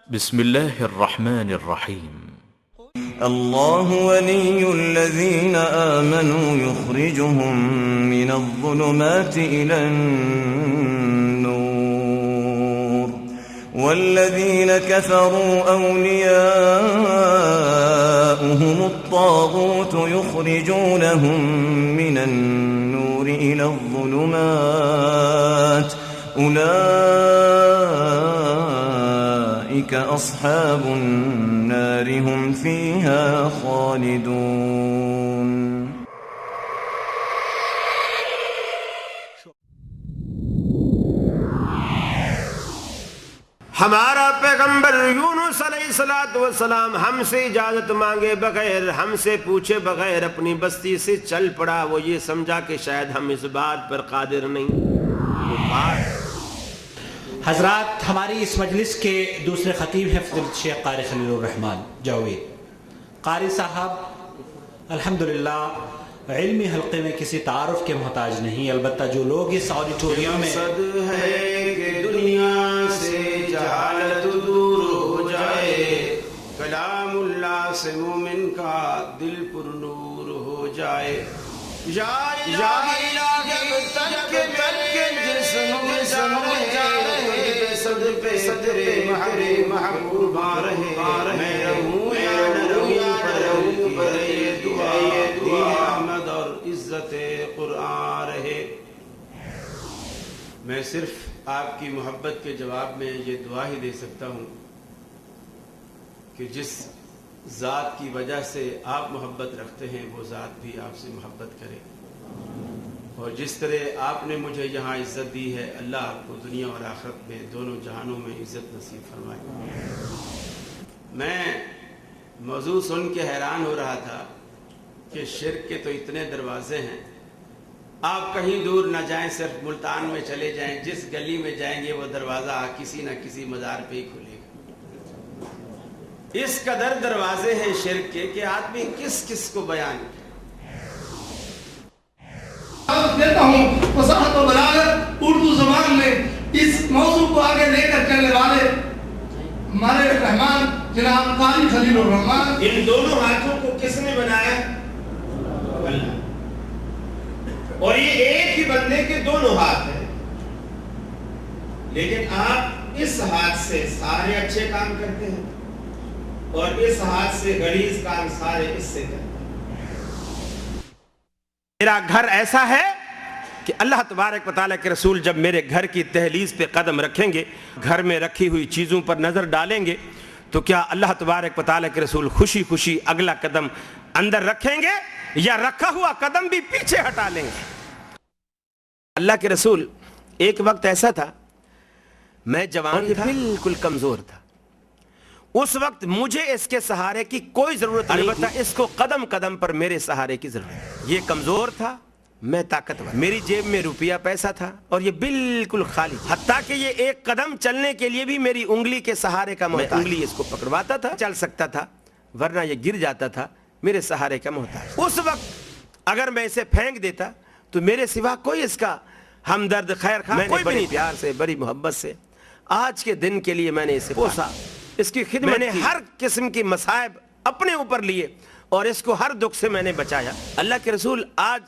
بسم الله الرحمن الرحيم. الله ولي الذين آمنوا يخرجهم من الظلمات إلى النور والذين كفروا أولياؤهم الطاغوت يخرجونهم من النور إلى الظلمات أولئك أصحاب النار هم فيها خالدون. ہمارا پیغمبر یونس علیہ السلام ہم سے اجازت مانگے بغیر، ہم سے پوچھے بغیر اپنی بستی سے چل پڑا. وہ یہ سمجھا کہ شاید ہم اس بات پر قادر نہیں. حضرات، ہماری اس مجلس کے دوسرے خطیب ہیں فضیلت شیخ قاری خلیل الرحمن جاوید قاری صاحب. الحمدللہ علمی حلقے میں کسی تعارف کے محتاج نہیں، البتہ جو لوگ اس آڈیٹوریم میں مقصد ہے کہ دنیا سے جہالت دور ہو جائے، کلام اللہ سے مومن کا دل پر نور ہو جائے. یا الہی جب تک کے جسم میں جائے صد پہ صدر محبوبہ رہے، میں رہوں یا نہ رہوں پر یہ دعا احمد اور عزت قرآن رہے. میں صرف آپ کی محبت کے جواب میں یہ دعا ہی دے سکتا ہوں کہ جس ذات کی وجہ سے آپ محبت رکھتے ہیں وہ ذات بھی آپ سے محبت کرے، اور جس طرح آپ نے مجھے یہاں عزت دی ہے، اللہ آپ کو دنیا اور آخرت میں دونوں جہانوں میں عزت نصیب فرمائے. میں موضوع سن کے حیران ہو رہا تھا کہ شرک کے تو اتنے دروازے ہیں، آپ کہیں دور نہ جائیں، صرف ملتان میں چلے جائیں، جس گلی میں جائیں گے وہ دروازہ کسی نہ کسی مزار پہ ہی کھلے گا. اس قدر دروازے ہیں شرک کے کہ آدمی کس کس کو بیان کرے. دیتا ہوں فصاحت و بلاغت اردو زبان میں اس موضوع کو آگے لے کر چلنے والے ہمارے رحمان جناب قاری خلیل الرحمن. ان دونوں ہاتھوں کو کس نے بنایا؟ اللہ. اور یہ ایک ہی بندے کے دونوں ہاتھ ہیں، لیکن آپ اس ہاتھ سے سارے اچھے کام کرتے ہیں اور اس ہاتھ سے غلیظ کام سارے اس سے کرتے ہیں. میرا گھر ایسا ہے کہ اللہ تبارک و تعالیٰ کے رسول جب میرے گھر کی دہلیز پہ قدم رکھیں گے، گھر میں رکھی ہوئی چیزوں پر نظر ڈالیں گے، تو کیا اللہ تبارک و تعالیٰ کے رسول خوشی خوشی اگلا قدم اندر رکھیں گے یا رکھا ہوا قدم بھی پیچھے ہٹا لیں گے؟ اللہ کے رسول ایک وقت ایسا تھا، میں جوان تھا، بالکل کمزور تھا. اس وقت مجھے اس کے سہارے کی کوئی ضرورت نہیں، البتہ اس کو قدم قدم پر میرے سہارے کی ضرورت. یہ کمزور تھا، میں طاقتور. میری جیب میں روپیہ پیسہ تھا اور یہ بالکل خالی، حتیٰ کہ یہ ایک قدم چلنے کے لیے بھی میری انگلی کے سہارے کا محتاج. انگلی اس کو پکڑواتا تھا، چل سکتا تھا، ورنہ یہ گر جاتا تھا، میرے سہارے کا محتاج. اس وقت اگر میں اسے پھینک دیتا تو میرے سوا کوئی اس کا ہمدرد خیر خواہ کوئی بھی نہیں. پیار سے، بڑی محبت سے آج کے دن کے لیے میں نے اسے پوسا، اس کی خدمت میں نے ہر قسم کی مصائب اپنے اوپر لیے اور اس کو ہر دکھ سے میں نے بچایا. اللہ کے رسول آج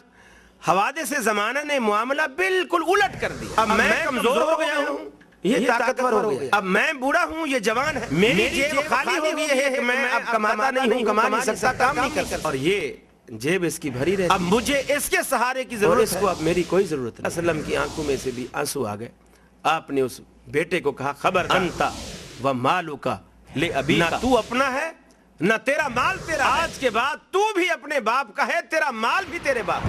حوادث زمانہ نے معاملہ بالکل الٹ کر دیا. اب میں کمزور ہو گیا ہوں، یہ طاقتور ہو گیا. اب میں بوڑھا ہوں، یہ جوان ہے. میری جیب خالی ہو گئی ہے کہ میں اب کماتا نہیں ہوں، کما نہیں سکتا، کام نہیں کر سکتا، اور یہ جیب اس کی بھری رہتی. اب مجھے اس کے سہارے کی ضرورت ہے، اس کو اب میری کوئی ضرورت نہیں. اسلم کی آنکھوں میں سے بھی آنسو آ گئے. آپ نے اس بیٹے کو کہا، خبر انتا و مالوکا لے ابی، نہ تو اپنا ہے نہ تیرا مال تیرا. آج کے بعد تو بھی اپنے باپ کا ہے، تیرا مال بھی تیرے باپ.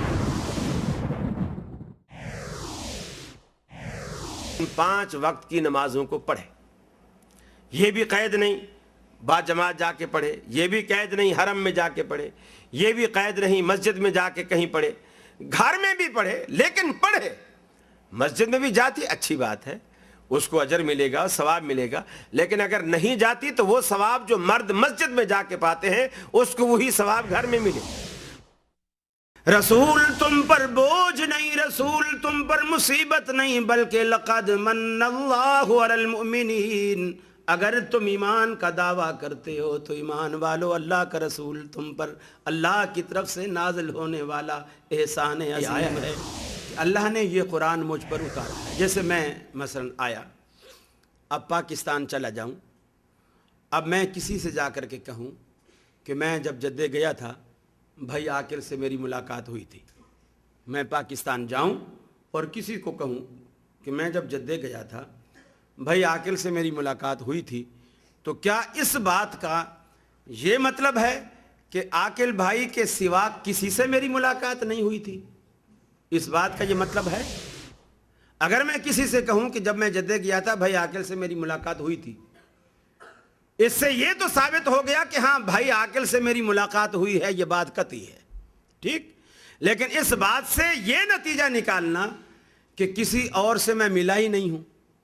5 وقت کی نمازوں کو پڑھے، یہ بھی قید نہیں با جماعت جا کے پڑھے، یہ بھی قید نہیں حرم میں جا کے پڑھے، یہ بھی قید نہیں مسجد میں جا کے کہیں پڑھے، گھر میں بھی پڑھے لیکن پڑھے. مسجد میں بھی جاتی اچھی بات ہے، اس کو اجر ملے گا، ثواب ملے گا، لیکن اگر نہیں جاتی تو وہ ثواب جو مرد مسجد میں جا کے پاتے ہیں اس کو وہی ثواب گھر میں ملے. رسول تم پر بوجھ نہیں، رسول تم پر مصیبت نہیں، بلکہ لقد من اللہ علی المؤمنین اگر تم ایمان کا دعویٰ کرتے ہو تو ایمان والو اللہ کا رسول تم پر اللہ کی طرف سے نازل ہونے والا احسان عظیم ہے کہ اللہ نے یہ قرآن مجھ پر اتارا ہے۔ جیسے میں مثلا آیا، اب پاکستان چلا جاؤں، اب میں کسی سے جا کر کے کہوں کہ میں جب جدے گیا تھا بھائی عاقل سے میری ملاقات ہوئی تھی، میں پاکستان جاؤں اور کسی کو کہوں کہ میں جب جدے گیا تھا بھائی عاقل سے میری ملاقات ہوئی تھی، تو کیا اس بات کا یہ مطلب ہے کہ عاقل بھائی کے سوا کسی سے میری ملاقات نہیں ہوئی تھی؟ اس بات کا یہ مطلب ہے؟ اگر میں کسی سے کہوں کہ جب میں جدے گیا تھا بھائی عاقل سے میری ملاقات ہوئی تھی، اس سے یہ تو ثابت ہو گیا کہ ہاں بھائی عاقل سے میری ملاقات ہوئی ہے، یہ بات قطعی ہے، ٹھیک؟ لیکن اس بات سے یہ نتیجہ نکالنا کہ کسی اور سے میں ملا ہی نہیں ہوں،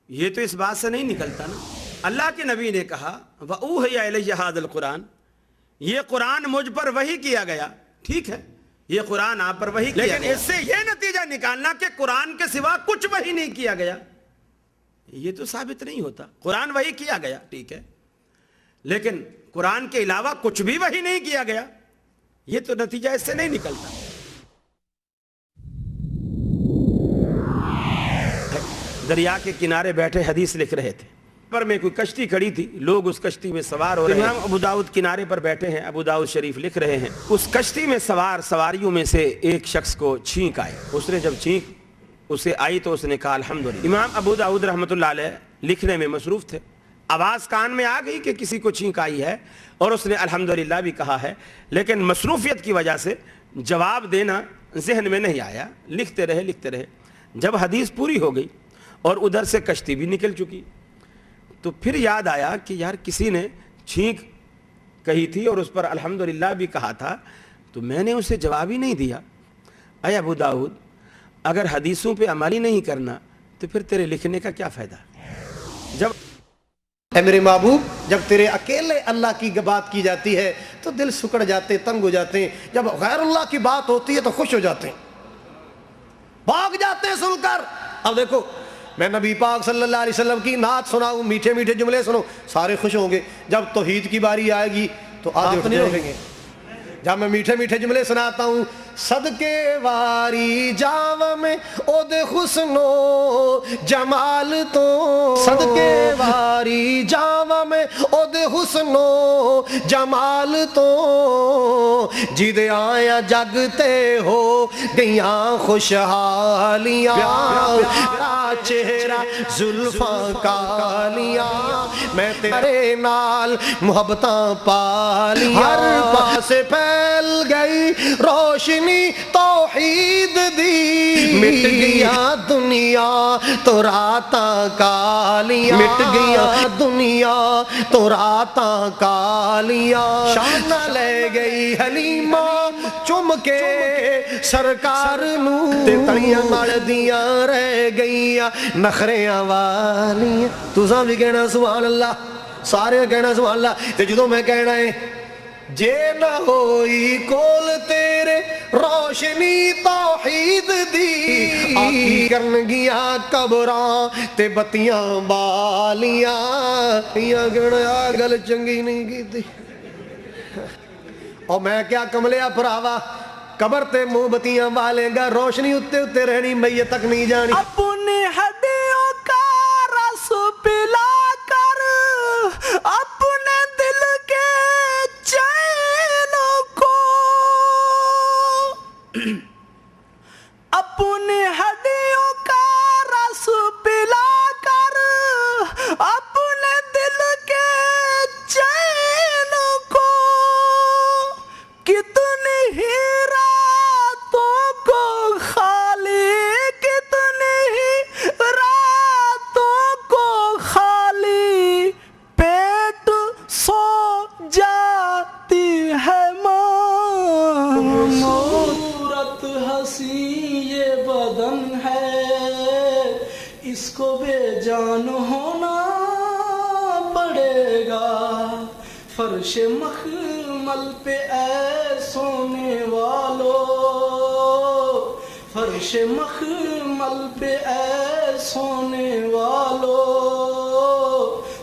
یہ تو اس بات سے نہیں نکلتا نا۔ اللہ کے نبی نے کہا وَأُوحِيَ إِلَيَّ هَذَا الْقُرْآنِ، یہ قرآن مجھ پر وحی کیا گیا، ٹھیک ہے، یہ قرآن آپ پر وحی کیا گیا، لیکن اس سے یہ نتیجہ نکالنا کہ قرآن کے سوا کچھ وحی نہیں کیا گیا، یہ تو ثابت نہیں ہوتا۔ قرآن وحی کیا گیا، ٹھیک ہے، لیکن قرآن کے علاوہ کچھ بھی وحی نہیں کیا گیا، یہ تو نتیجہ اس سے نہیں نکلتا۔ دریا کے کنارے بیٹھے حدیث لکھ رہے تھے، پر میں کوئی کشتی کھڑی تھی، لوگ اس کشتی میں سوار ہو رہے ہیں، امام ابو داؤد کنارے پر بیٹھے ہیں، ابو داؤد شریف لکھ رہے ہیں، اس کشتی میں سواریوں میں سے ایک شخص کو چھینک آئی، اس نے جب چھینک اسے آئی تو اس نے کہا الحمدللہ۔ امام ابو داؤد رحمۃ اللہ علیہ لکھنے میں مصروف تھے، آواز کان میں آ گئی کہ کسی کو چھینک آئی ہے اور اس نے الحمدللہ بھی کہا ہے، لیکن مصروفیت کی وجہ سے جواب دینا ذہن میں نہیں آیا، لکھتے رہے۔ جب حدیث پوری ہو گئی اور ادھر سے کشتی بھی نکل چکی تو پھر یاد آیا کہ یار کسی نے چھینک کہی تھی اور اس پر الحمدللہ بھی کہا تھا، تو میں نے اسے جواب ہی نہیں دیا۔ اے ابو داؤد، اگر حدیثوں پہ عمل ہی نہیں کرنا تو پھر تیرے لکھنے کا کیا فائدہ؟ جب اے میرے محبوب، جب تیرے اکیلے اللہ کی بات کی جاتی ہے تو دل سکڑ جاتے، تنگ ہو جاتے ہیں، جب غیر اللہ کی بات ہوتی ہے تو خوش ہو جاتے ہیں، بھاگ جاتے ہیں سن کر۔ اب دیکھو، میں نبی پاک صلی اللہ علیہ وسلم کی نعت سناؤں، میٹھے میٹھے جملے سنو، سارے خوش ہوں گے۔ جب توحید کی باری آئے گی تو آدھے نہیں رہیں گے۔ جب میں میٹھے میٹھے جملے سناتا ہوں، صدقے واری جاو میں اود حسن و جمال تو، صدقے واری جاو میں اود حسن و جمال تو، جد آیا جگتے ہو گیاں خوشحالیاں، پیارا چہرہ زلفاں کالیاں، میں تیرے نال محبتاں پالیاں، ہر پاسے پھیل گئی روشنی توحید دی، مٹ گیا دنیا تو راتاں کالیاں، مٹ گیا دنیا تو راتاں کالیاں، شان لے گئی حلیمہ چم کے سرکار نو، تے تڑیاں مڑ دیاں رہ گئیاں نخریاں والیاں۔ تساں بھی کہنا سبحان اللہ، سارے کہنا سبحان اللہ۔ تے جدوں میں کہنا ہے جے نہ ہوئی کول تیرے روشنی توحید دی، آتی کرن گیا قبراں تے بتیاں بالیاں، یہ گڑا گل چنگی نہیں کی تھی۔ اور میں کیا کملیا پراوا، قبر تے منہ بتیاں بالیں گا، روشنی اتے رہنی، میت تک نہیں جانی۔ اپنی ہڈیوں کا رس پلا کر اپنے دل کے چین کو، اپنی ہڈیوں کا رس پلا کر اپنے دل کے چین کو، کتنی ہی راتوں کو خالی، کتنی ہی راتوں کو خالی پیٹ سو جاتی ہے ماں، صورت حسین یہ بدن ہے، اس کو بے جان ہونا پڑے گا، فرش مخمل پہ اے سونے والو، فرش مخمل پہ اے سونے والو،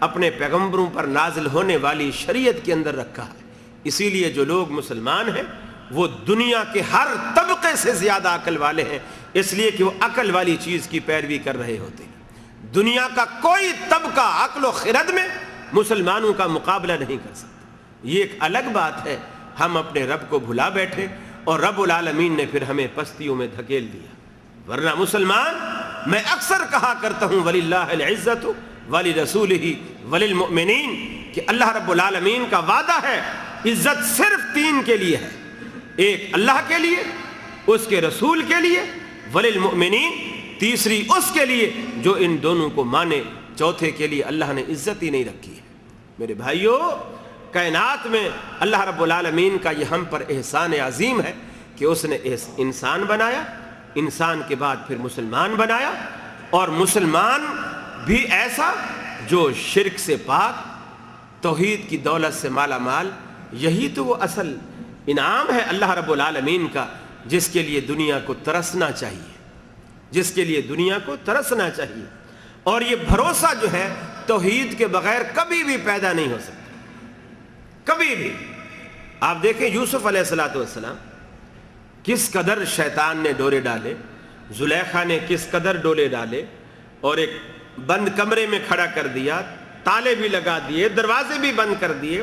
اپنے پیغمبروں پر نازل ہونے والی شریعت کے اندر رکھا ہے۔ اسی لیے جو لوگ مسلمان ہیں وہ دنیا کے ہر طبقے سے زیادہ عقل والے ہیں، اس لیے کہ وہ عقل والی چیز کی پیروی کر رہے ہوتے ہیں۔ دنیا کا کوئی طبقہ عقل و خرد میں مسلمانوں کا مقابلہ نہیں کر سکتا۔ یہ ایک الگ بات ہے، ہم اپنے رب کو بھلا بیٹھے اور رب العالمین نے پھر ہمیں پستیوں میں دھکیل دیا۔ ورنہ مسلمان، میں اکثر کہا کرتا ہوں وَلِلَّهِ الْعِزَّةُ وَلِرَسُولِهِ وَلِلْمُؤْمِنِينَ، کہ اللہ رب العالمین کا وعدہ ہے عزت صرف تین کے لیے ہے، ایک اللہ کے لیے، اس کے رسول کے لیے، وَلِلْمُؤْمِنِينَ تیسری اس کے لیے جو ان دونوں کو مانے، چوتھے کے لیے اللہ نے عزت ہی نہیں رکھی ہے۔ میرے بھائیو، کائنات میں اللہ رب العالمین کا یہ ہم پر احسان عظیم ہے کہ اس نے انسان بنایا، انسان کے بعد پھر مسلمان بنایا، اور مسلمان بھی ایسا جو شرک سے پاک، توحید کی دولت سے مالا مال۔ یہی تو وہ اصل انعام ہے اللہ رب العالمین کا، جس کے لیے دنیا کو ترسنا چاہیے، جس کے لیے دنیا کو ترسنا چاہیے۔ اور یہ بھروسہ جو ہے توحید کے بغیر کبھی بھی پیدا نہیں ہو سکتا، کبھی بھی۔ آپ دیکھیں یوسف علیہ السلام کس قدر شیطان نے ڈورے ڈالے، زلیخا نے کس قدر ڈولے ڈالے، اور ایک بند کمرے میں کھڑا کر دیا، تالے بھی لگا دیے، دروازے بھی بند کر دیے،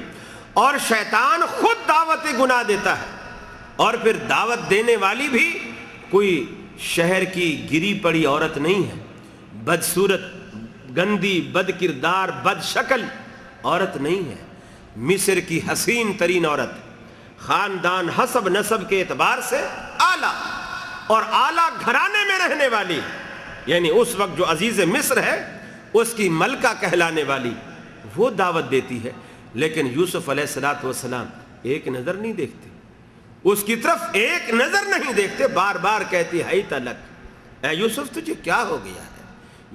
اور شیطان خود دعوت گناہ دیتا ہے، اور پھر دعوت دینے والی بھی کوئی شہر کی گری پڑی عورت نہیں ہے، بدصورت، گندی، بد کردار، بد شکل عورت نہیں ہے، مصر کی حسین ترین عورت، خاندان حسب نسب کے اعتبار سے اعلیٰ، اور اعلیٰ گھرانے میں رہنے والی، یعنی اس وقت جو عزیز مصر ہے اس کی ملکہ کہلانے والی، وہ دعوت دیتی ہے۔ لیکن یوسف علیہ السلام ایک نظر نہیں دیکھتے، اس کی طرف ایک نظر نہیں دیکھتے، بار بار کہتی ہے تلک، اے یوسف تجھے کیا ہو گیا ہے؟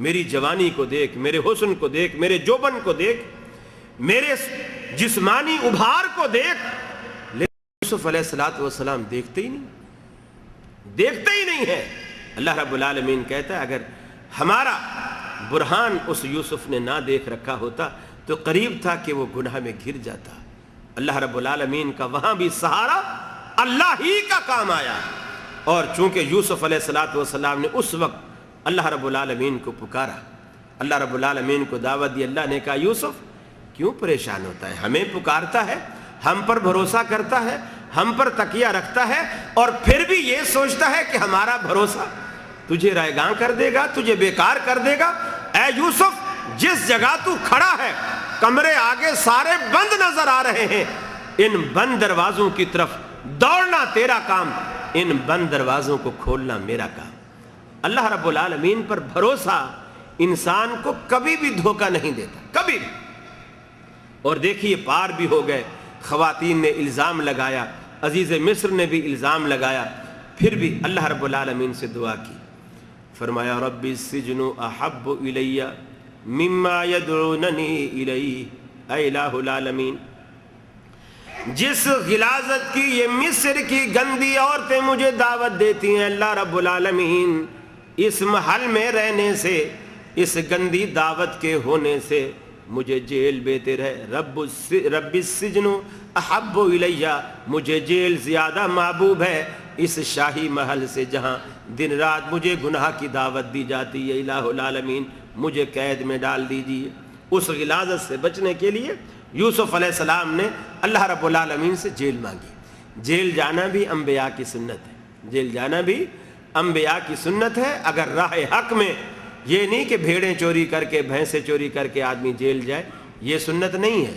میری جوانی کو دیکھ، میرے حسن کو دیکھ، میرے جوبن کو دیکھ، میرے جسمانی ابھار کو دیکھ۔ لیکن یوسف علیہ السلام دیکھتے ہی نہیں ہے۔ اللہ رب العالمین کہتا ہے اگر ہمارا برہان اس یوسف نے نہ دیکھ رکھا ہوتا تو قریب تھا کہ وہ گناہ میں گر جاتا۔ اللہ رب العالمین کا وہاں بھی سہارا اللہ ہی کا کام آیا، اور چونکہ یوسف علیہ السلام نے اس وقت اللہ رب العالمین کو پکارا، اللہ رب العالمین کو دعوت دی، اللہ نے کہا یوسف کیوں پریشان ہوتا ہے؟ ہمیں پکارتا ہے، ہم پر بھروسہ کرتا ہے، ہم پر تکیہ رکھتا ہے، اور پھر بھی یہ سوچتا ہے کہ ہمارا بھروسہ تجھے رائیگاں کر دے گا، تجھے بیکار کر دے گا۔ اے یوسف، جس جگہ تو کھڑا ہے کمرے آگے سارے بند نظر آ رہے ہیں، ان بند دروازوں کی طرف دوڑنا تیرا کام، ان بند دروازوں کو کھولنا میرا کام۔ اللہ رب العالمین پر بھروسہ انسان کو کبھی بھی دھوکہ نہیں دیتا، کبھی بھی۔ اور دیکھیے پار بھی ہو گئے، خواتین نے الزام لگایا، عزیز مصر نے بھی الزام لگایا، پھر بھی اللہ رب العالمین سے دعا کی، فرمایا رب السجن احب الی مما یدعوننی الیہ، اے الہ العالمین، جس غلاظت کی یہ مصر کی گندی عورتیں مجھے دعوت دیتی ہیں، اللہ رب العالمین اس محل میں رہنے سے، اس گندی دعوت کے ہونے سے مجھے جیل بہتر ہے۔ رب السجن احب الیہ، مجھے جیل زیادہ محبوب ہے اس شاہی محل سے جہاں دن رات مجھے گناہ کی دعوت دی جاتی ہے۔ الہ العالمین مجھے قید میں ڈال دیجیے۔ اس غلاظت سے بچنے کے لیے یوسف علیہ السلام نے اللہ رب العالمین سے جیل مانگی۔ جیل جانا بھی انبیاء کی سنت ہے، جیل جانا بھی انبیاء کی سنت ہے۔ اگر راہ حق میں یہ نہیں کہ بھیڑیں چوری کر کے، بھینسیں چوری کر کے آدمی جیل جائے، یہ سنت نہیں ہے۔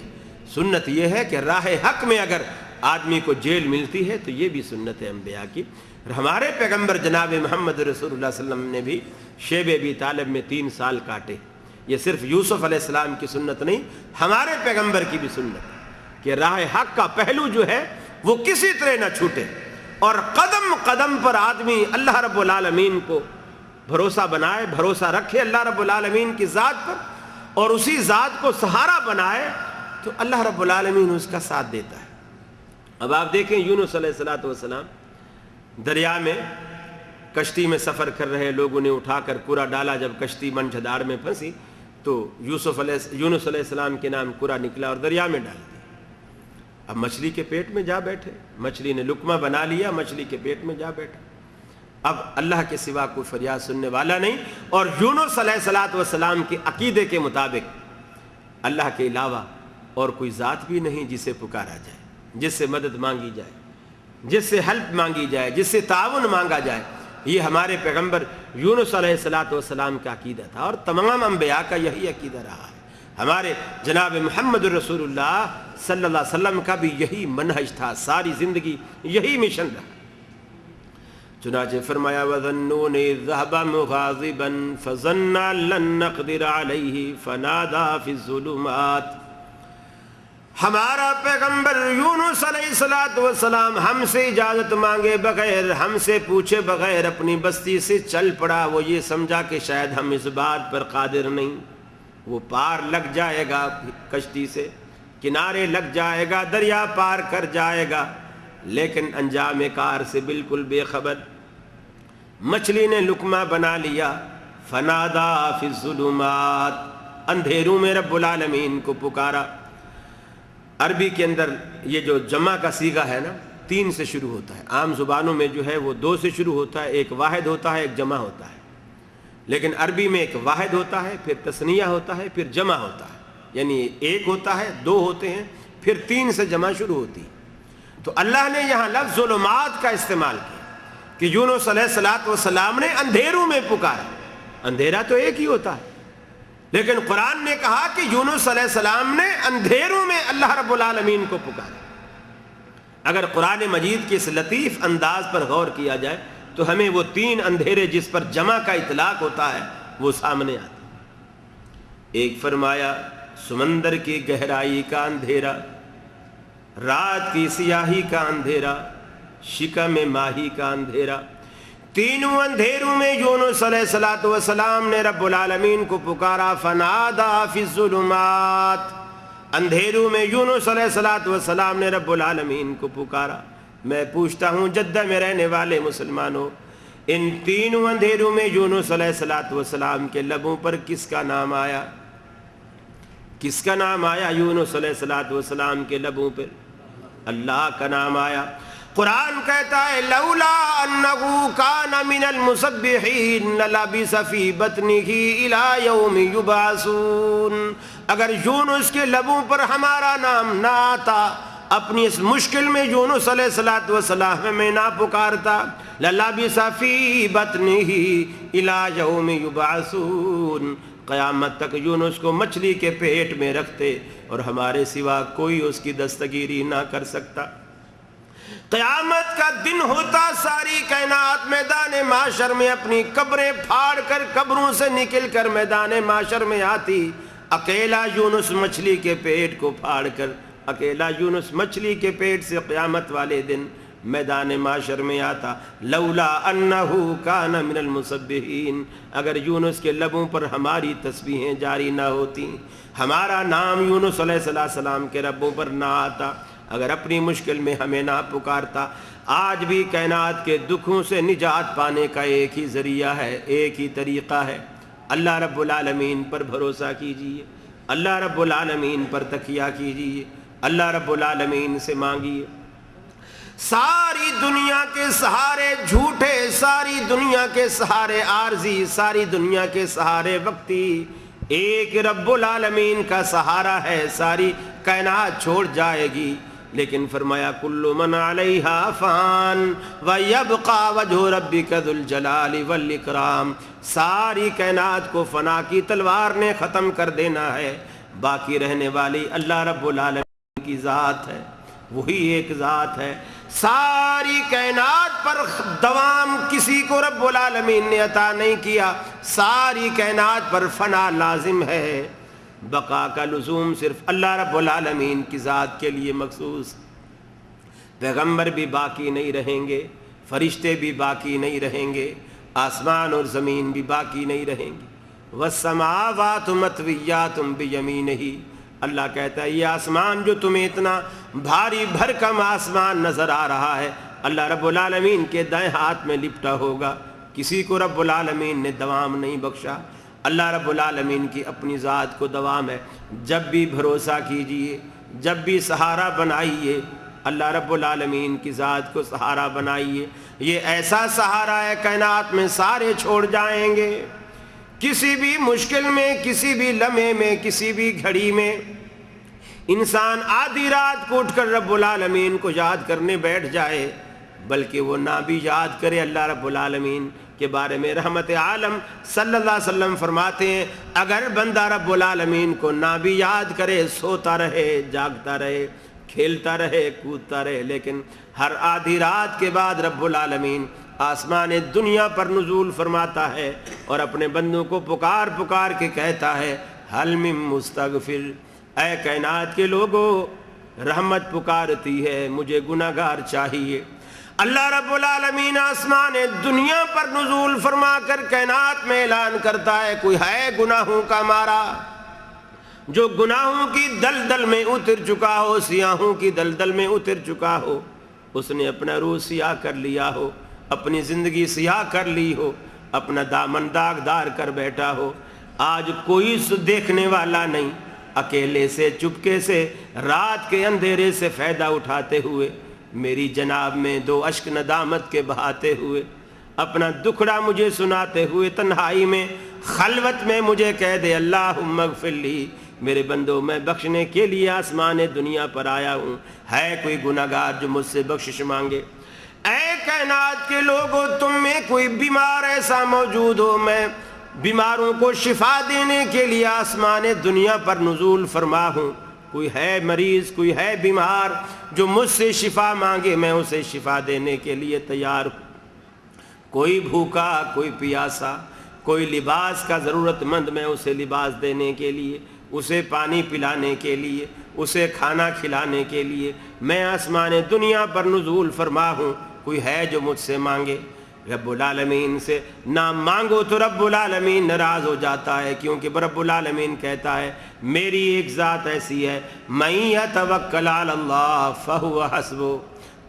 سنت یہ ہے کہ راہ حق میں اگر آدمی کو جیل ملتی ہے تو یہ بھی سنت ہے انبیاء کی۔ ہمارے پیغمبر جناب محمد رسول اللہ صلی اللہ علیہ وسلم نے بھی شیب ابی طالب میں 3 سال کاٹے۔ یہ صرف یوسف علیہ السلام کی سنت نہیں، ہمارے پیغمبر کی بھی سنت ہے کہ راہ حق کا پہلو جو ہے وہ کسی طرح نہ چھوٹے، اور قدم قدم پر آدمی اللہ رب العالمین کو بھروسہ بنائے، بھروسہ رکھے اللہ رب العالمین کی ذات پر، اور اسی ذات کو سہارا بنائے تو اللہ رب العالمین اس کا ساتھ دیتا ہے۔ اب آپ دیکھیں یونس علیہ السلام دریا میں کشتی میں سفر کر رہے، لوگوں نے اٹھا کر پورا ڈالا، جب کشتی منجھدار میں پھنسی تو یونس علیہ السلام کے نام قرا نکلا اور دریا میں ڈال دیا. اب مچھلی کے پیٹ میں جا بیٹھے, مچھلی نے لقمہ بنا لیا, مچھلی کے پیٹ میں جا بیٹھا. اب اللہ کے سوا کوئی فریاد سننے والا نہیں. اور یونس علیہ السلام کے عقیدے کے مطابق اللہ کے علاوہ اور کوئی ذات بھی نہیں جسے پکارا جائے, جس سے مدد مانگی جائے, جس سے ہیلپ مانگی جائے, جس سے تعاون مانگا جائے. یہ ہمارے پیغمبر یونس علیہ السلام کا عقیدہ تھا اور تمام انبیاء کا یہی عقیدہ رہا ہے. ہمارے جناب محمد رسول اللہ صلی اللہ علیہ وسلم کا بھی یہی منہج تھا, ساری زندگی یہی مشن رہا. چنانچہ فرمایا وَظَنُّونِ ذَهَبَ مُغَاضِبًا فَظَنَّ لَن نَّقْدِرَ عَلَيْهِ فَنَادَى فِي الظُّلُمَاتِ. ہمارا پیغمبر یونس علیہ السلام ہم سے اجازت مانگے بغیر, ہم سے پوچھے بغیر اپنی بستی سے چل پڑا. وہ یہ سمجھا کہ شاید ہم اس بات پر قادر نہیں. وہ پار لگ جائے گا کشتی سے, کنارے لگ جائے گا, دریا پار کر جائے گا, لیکن انجام کار سے بالکل بے خبر. مچھلی نے لقمہ بنا لیا. فنادا فی الظلمات, اندھیروں میں رب العالمین کو پکارا. عربی کے اندر یہ جو جمع کا صیغہ ہے نا, 3 سے شروع ہوتا ہے. عام زبانوں میں جو ہے وہ 2 سے شروع ہوتا ہے, ایک واحد ہوتا ہے, ایک جمع ہوتا ہے. لیکن عربی میں ایک واحد ہوتا ہے, پھر تثنیہ ہوتا ہے, پھر جمع ہوتا ہے. یعنی ایک ہوتا ہے, 2 ہوتے ہیں, پھر 3 سے جمع شروع ہوتی ہے. تو اللہ نے یہاں لفظ ظلمات کا استعمال کیا کہ یونس علیہ السلام نے اندھیروں میں پکارا. اندھیرا تو ایک ہی ہوتا ہے, لیکن قرآن نے کہا کہ یونس علیہ السلام نے اندھیروں میں اللہ رب العالمین کو پکارا. اگر قرآن مجید کے اس لطیف انداز پر غور کیا جائے تو ہمیں وہ 3 اندھیرے جس پر جمع کا اطلاق ہوتا ہے وہ سامنے آتے. ایک فرمایا سمندر کی گہرائی کا اندھیرا, رات کی سیاہی کا اندھیرا, شکم ماہی کا اندھیرا. تینوں اندھیروں میں یونس علیہ السلام نے رب العالمین کو پکارا. فنادا فی الظلمات, اندھیروں میں یونس علیہ السلام نے رب العالمین کو پکارا. میں پوچھتا ہوں جدہ میں رہنے والے مسلمانوں, ان تینوں اندھیروں میں یونس علیہ السلام کے لبوں پر کس کا نام آیا؟ کس کا نام آیا یونس علیہ السلام کے لبوں پر؟ اللہ کا نام آیا. قرآن کہتا ہے لولا انہ کان من المسبحین للبث فی بطنہ الی یوم یبعثون. اگر یونس کے لبوں پر ہمارا نام نہ آتا, اپنی اس مشکل میں یونس علیہ السلام میں نہ پکارتا, للبث فی بطنہ الی یوم یبعثون, قیامت تک یونس کو مچھلی کے پیٹ میں رکھتے اور ہمارے سوا کوئی اس کی دستگیری نہ کر سکتا. قیامت کا دن ہوتا, ساری کائنات میدان معاشر میں اپنی قبریں پھاڑ کر, قبروں سے نکل کر میدان معاشر میں آتی. اکیلا یونس مچھلی کے پیٹ کو پھاڑ کر, اکیلا یونس مچھلی کے پیٹ سے قیامت والے دن میدان معاشر میں آتا. لولا انہو کان من المسبحین, اگر یونس کے لبوں پر ہماری تسبیحیں جاری نہ ہوتی, ہمارا نام یونس علیہ السلام کے لبوں پر نہ آتا, اگر اپنی مشکل میں ہمیں نہ پکارتا. آج بھی کائنات کے دکھوں سے نجات پانے کا ایک ہی ذریعہ ہے, ایک ہی طریقہ ہے. اللہ رب العالمین پر بھروسہ کیجئے, اللہ رب العالمین پر تکیہ کیجئے, اللہ رب العالمین سے مانگیے. ساری دنیا کے سہارے جھوٹے, ساری دنیا کے سہارے عارضی, ساری دنیا کے سہارے وقتی, ایک رب العالمین کا سہارا ہے. ساری کائنات چھوڑ جائے گی, لیکن فرمایا کل من علیہا فان ویبقى وجہ ربک ذو الجلال والاکرام. ساری کائنات کو فنا کی تلوار نے ختم کر دینا ہے, باقی رہنے والی اللہ رب العالمین کی ذات ہے, وہی ایک ذات ہے. ساری کائنات پر دوام کسی کو رب العالمین نے عطا نہیں کیا, ساری کائنات پر فنا لازم ہے. بقا کا لزوم صرف اللہ رب العالمین کی ذات کے لیے مخصوص. پیغمبر بھی باقی نہیں رہیں گے, فرشتے بھی باقی نہیں رہیں گے, آسمان اور زمین بھی باقی نہیں رہیں گے. والسماوات مطویات بیمینہ, اللہ کہتا ہے یہ آسمان جو تمہیں اتنا بھاری بھرکم آسمان نظر آ رہا ہے, اللہ رب العالمین کے دائیں ہاتھ میں لپٹا ہوگا. کسی کو رب العالمین نے دوام نہیں بخشا. اللہ رب العالمین کی اپنی ذات کو دوام ہے. جب بھی بھروسہ کیجئے, جب بھی سہارا بنائیے, اللہ رب العالمین کی ذات کو سہارا بنائیے. یہ ایسا سہارا ہے کائنات میں سارے چھوڑ جائیں گے. کسی بھی مشکل میں, کسی بھی لمحے میں, کسی بھی گھڑی میں انسان آدھی رات کو اٹھ کر رب العالمین کو یاد کرنے بیٹھ جائے, بلکہ وہ نہ بھی یاد کرے اللہ رب العالمین کے بارے میں, رحمت عالم صلی اللہ علیہ وسلم فرماتے ہیں اگر بندہ رب العالمین کو نہ بھی یاد کرے, سوتا رہے, جاگتا رہے, کھیلتا رہے, کودتا رہے, لیکن ہر آدھی رات کے بعد رب العالمین آسمان دنیا پر نزول فرماتا ہے اور اپنے بندوں کو پکار پکار کے کہتا ہے حل من مستغفر, اے کائنات کے لوگوں رحمت پکارتی ہے, مجھے گناہگار چاہیے. اللہ رب العالمین آسمان دنیا پر نزول فرما کر کائنات میں اعلان کرتا ہے کوئی ہے گناہوں کا مارا جو گناہوں کی دلدل میں اتر چکا ہو, سیاہوں کی دلدل میں اتر چکا ہو, اس نے اپنا روح سیاہ کر لیا ہو, اپنی زندگی سیاہ کر لی ہو, اپنا دامن داغدار کر بیٹھا ہو. آج کوئی دیکھنے والا نہیں, اکیلے سے چپکے سے رات کے اندھیرے سے فائدہ اٹھاتے ہوئے میری جناب میں دو اشک ندامت کے بہاتے ہوئے, اپنا دکھڑا مجھے سناتے ہوئے, تنہائی میں خلوت میں مجھے کہہ دے اللہم اغفر لی, میرے بندوں میں بخشنے کے لیے آسمان دنیا پر آیا ہوں. ہے کوئی گناہگار جو مجھ سے بخشش مانگے؟ اے کائنات کے لوگوں تم میں کوئی بیمار ایسا موجود ہو, میں بیماروں کو شفا دینے کے لیے آسمان دنیا پر نزول فرما ہوں. کوئی ہے مریض, کوئی ہے بیمار جو مجھ سے شفا مانگے, میں اسے شفا دینے کے لیے تیار ہوں. کوئی بھوکا, کوئی پیاسا, کوئی لباس کا ضرورت مند, میں اسے لباس دینے کے لیے, اسے پانی پلانے کے لیے, اسے کھانا کھلانے کے لیے میں آسمان دنیا پر نزول فرما ہوں. کوئی ہے جو مجھ سے مانگے؟ رب العالمین سے نہ مانگو تو رب العالمین ناراض ہو جاتا ہے, کیونکہ رب العالمین کہتا ہے میری ایک ذات ایسی ہے من یتوکل علی اللہ فہو حسبہ.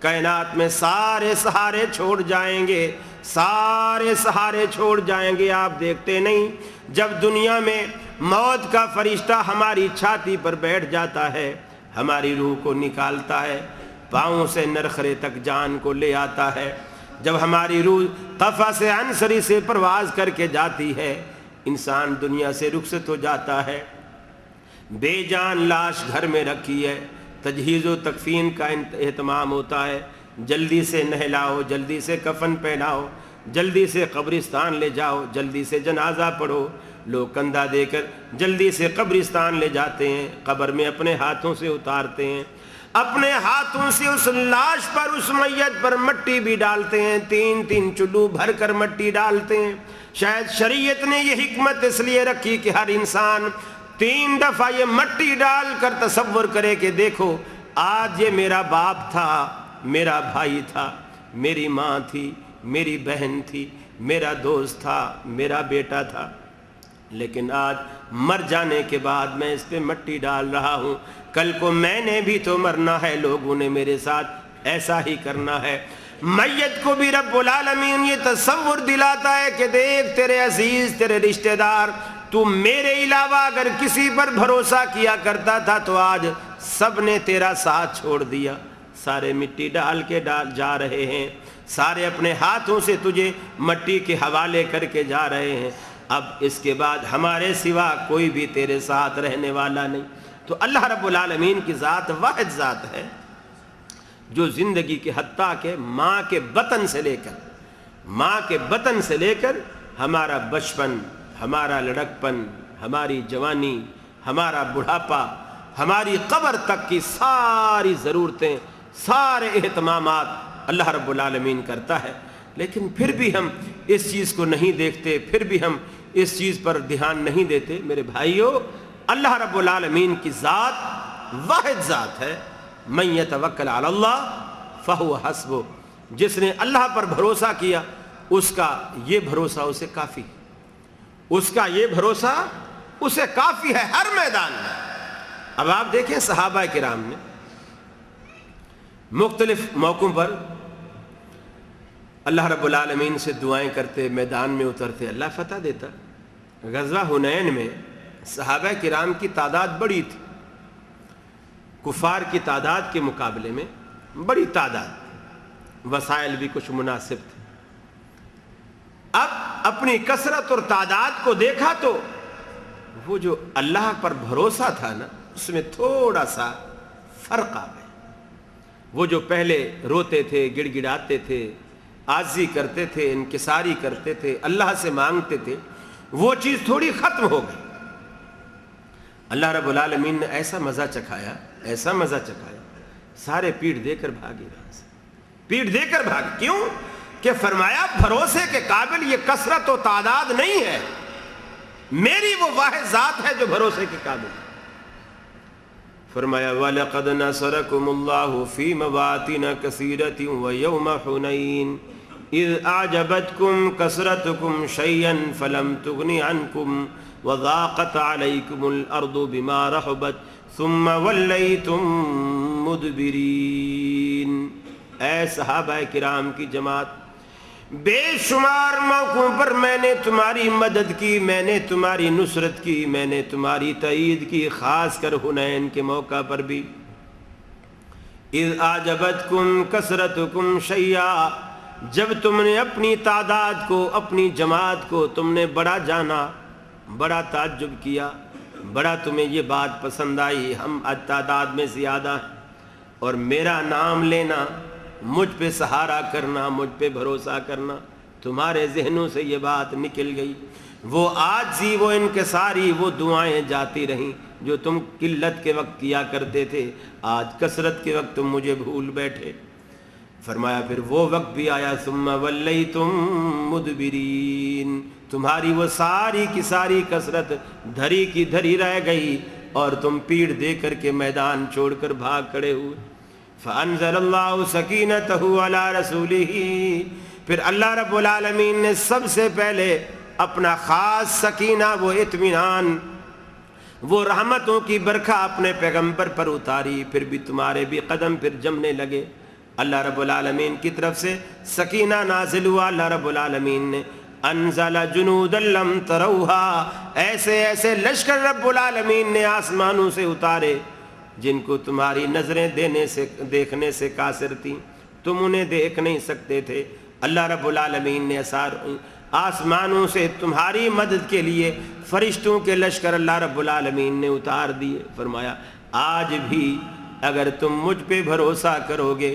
کائنات میں سارے سہارے چھوڑ جائیں گے, سارے سہارے چھوڑ جائیں گے. آپ دیکھتے نہیں جب دنیا میں موت کا فرشتہ ہماری چھاتی پر بیٹھ جاتا ہے, ہماری روح کو نکالتا ہے, پاؤں سے نرخرے تک جان کو لے آتا ہے, جب ہماری روح قفا سے عنصری سے پرواز کر کے جاتی ہے, انسان دنیا سے رخصت ہو جاتا ہے, بے جان لاش گھر میں رکھی ہے, تجہیز و تکفین کا اہتمام ہوتا ہے, جلدی سے نہلاؤ, جلدی سے کفن پہناؤ, جلدی سے قبرستان لے جاؤ, جلدی سے جنازہ پڑھو. لوگ کندھا دے کر جلدی سے قبرستان لے جاتے ہیں, قبر میں اپنے ہاتھوں سے اتارتے ہیں, اپنے ہاتھوں سے اس لاش پر, اس میت پر مٹی بھی ڈالتے ہیں, 3 چلو بھر کر مٹی ڈالتے ہیں. شاید شریعت نے یہ حکمت اس لیے رکھی کہ ہر انسان 3 دفعہ یہ مٹی ڈال کر تصور کرے کہ دیکھو آج یہ میرا باپ تھا, میرا بھائی تھا, میری ماں تھی, میری بہن تھی, میرا دوست تھا, میرا بیٹا تھا, لیکن آج مر جانے کے بعد میں اس پہ مٹی ڈال رہا ہوں. کل کو میں نے بھی تو مرنا ہے, لوگوں نے میرے ساتھ ایسا ہی کرنا ہے. میت کو بھی رب العالمین یہ تصور دلاتا ہے کہ دیکھ تیرے عزیز, تیرے رشتہ دار, تو میرے علاوہ اگر کسی پر بھروسہ کیا کرتا تھا تو آج سب نے تیرا ساتھ چھوڑ دیا, سارے مٹی ڈال کے جا رہے ہیں, سارے اپنے ہاتھوں سے تجھے مٹی کے حوالے کر کے جا رہے ہیں. اب اس کے بعد ہمارے سوا کوئی بھی تیرے ساتھ رہنے والا نہیں. تو اللہ رب العالمین کی ذات واحد ذات ہے جو زندگی کے حتیٰ کہ ماں کے بطن سے لے کر ہمارا بچپن, ہمارا لڑکپن, ہماری جوانی, ہمارا بڑھاپا, ہماری قبر تک کی ساری ضرورتیں, سارے اہتمامات اللہ رب العالمین کرتا ہے. لیکن پھر بھی ہم اس چیز کو نہیں دیکھتے, پھر بھی ہم اس چیز پر دھیان نہیں دیتے. میرے بھائیو, اللہ رب العالمین کی ذات واحد ذات ہے. من یتوکل علی اللہ فہو حسبہ. جس نے اللہ پر بھروسہ کیا اس کا یہ بھروسہ اسے کافی, اس کا یہ بھروسہ اسے کافی ہے ہر میدان میں. اب آپ دیکھیں صحابہ کرام نے مختلف موقعوں پر اللہ رب العالمین سے دعائیں کرتے, میدان میں اترتے, اللہ فتح دیتا. غزوہ حنین میں صحابہ کرام کی تعداد بڑی تھی، کفار کی تعداد کے مقابلے میں بڑی تعداد، وسائل بھی کچھ مناسب تھے۔ اب اپنی کثرت اور تعداد کو دیکھا تو وہ جو اللہ پر بھروسہ تھا نا، اس میں تھوڑا سا فرق آ گیا۔ وہ جو پہلے روتے تھے، گڑ گڑاتے تھے، عاجزی کرتے تھے، انکساری کرتے تھے، اللہ سے مانگتے تھے، وہ چیز تھوڑی ختم ہو گئی۔ اللہ رب العالمین نے ایسا مزہ چکھایا، ایسا مزہ چکھایا، سارے پیٹ دے کر بھاگے وہاں سے، پیٹ دے کر بھاگے۔ کیوں؟ کہ فرمایا بھروسے کے قابل یہ کثرت و تعداد نہیں ہے، میری وہ واحد ذات ہے جو بھروسے کے قابل ہے۔ فرمایا وَلَقَدْ نَصَرَكُمُ اللَّهُ فِي مَوَاطِنَ كَثِيرَةٍ وَيَوْمَ حُنَيْنٍ إِذْ أَعْجَبَتْكُمْ كَثْرَتُكُمْ شَيْئًا فَلَمْ تُغْنِ عَنْكُمْ وَضَاقَتْ عَلَيْكُمُ الْأَرْضُ بِمَا رَحُبَتْ ثُمَّ وَلَّيْتُمْ مُدْبِرِينَ۔ اے صحابہ کرام کی جماعت، بے شمار موقعوں پر میں نے تمہاری مدد کی، میں نے تمہاری نصرت کی، میں نے تمہاری تائید کی، خاص کر حنین کے موقع پر بھی۔ اذ اعجبتکم کثرتکم شیئا، جب تم نے اپنی تعداد کو، اپنی جماعت کو تم نے بڑا جانا، بڑا تعجب کیا، بڑا تمہیں یہ بات پسند آئی، ہم آج تعداد میں زیادہ ہیں، اور میرا نام لینا، مجھ پہ سہارا کرنا، مجھ پہ بھروسہ کرنا، تمہارے ذہنوں سے یہ بات نکل گئی۔ وہ عاجزی، وہ انکساری، وہ دعائیں جاتی رہیں جو تم قلت کے وقت کیا کرتے تھے، آج کثرت کے وقت تم مجھے بھول بیٹھے۔ فرمایا پھر وہ وقت بھی آیا، ثم ولیتم مدبرین، تمہاری وہ ساری کی ساری کثرت دھری کی دھری رہ گئی اور تم پیٹ دے کر کے میدان چھوڑ کر بھاگ کھڑے ہوئے۔ فَأَنزَلَ اللَّهُ سَكِينَتَهُ عَلَى رَسُولِهِ، پھر اللہ رب العالمین نے سب سے پہلے اپنا خاص سکینہ، وہ اطمینان، وہ رحمتوں کی برکھا اپنے پیغمبر پر اتاری۔ پھر بھی تمہارے بھی قدم پھر جمنے لگے، اللہ رب العالمین کی طرف سے سکینہ نازل ہوا۔ اللہ رب العالمین نے انزل جنودا لم تروها، ایسے ایسے لشکر رب العالمین نے آسمانوں سے اتارے جن کو تمہاری نظریں دیکھنے سے قاصر تھیں، تم انہیں دیکھ نہیں سکتے تھے۔ اللہ رب العالمین نے آسمانوں سے تمہاری مدد کے لیے فرشتوں کے لشکر اللہ رب العالمین نے اتار دیے۔ فرمایا آج بھی اگر تم مجھ پہ بھروسہ کرو گے،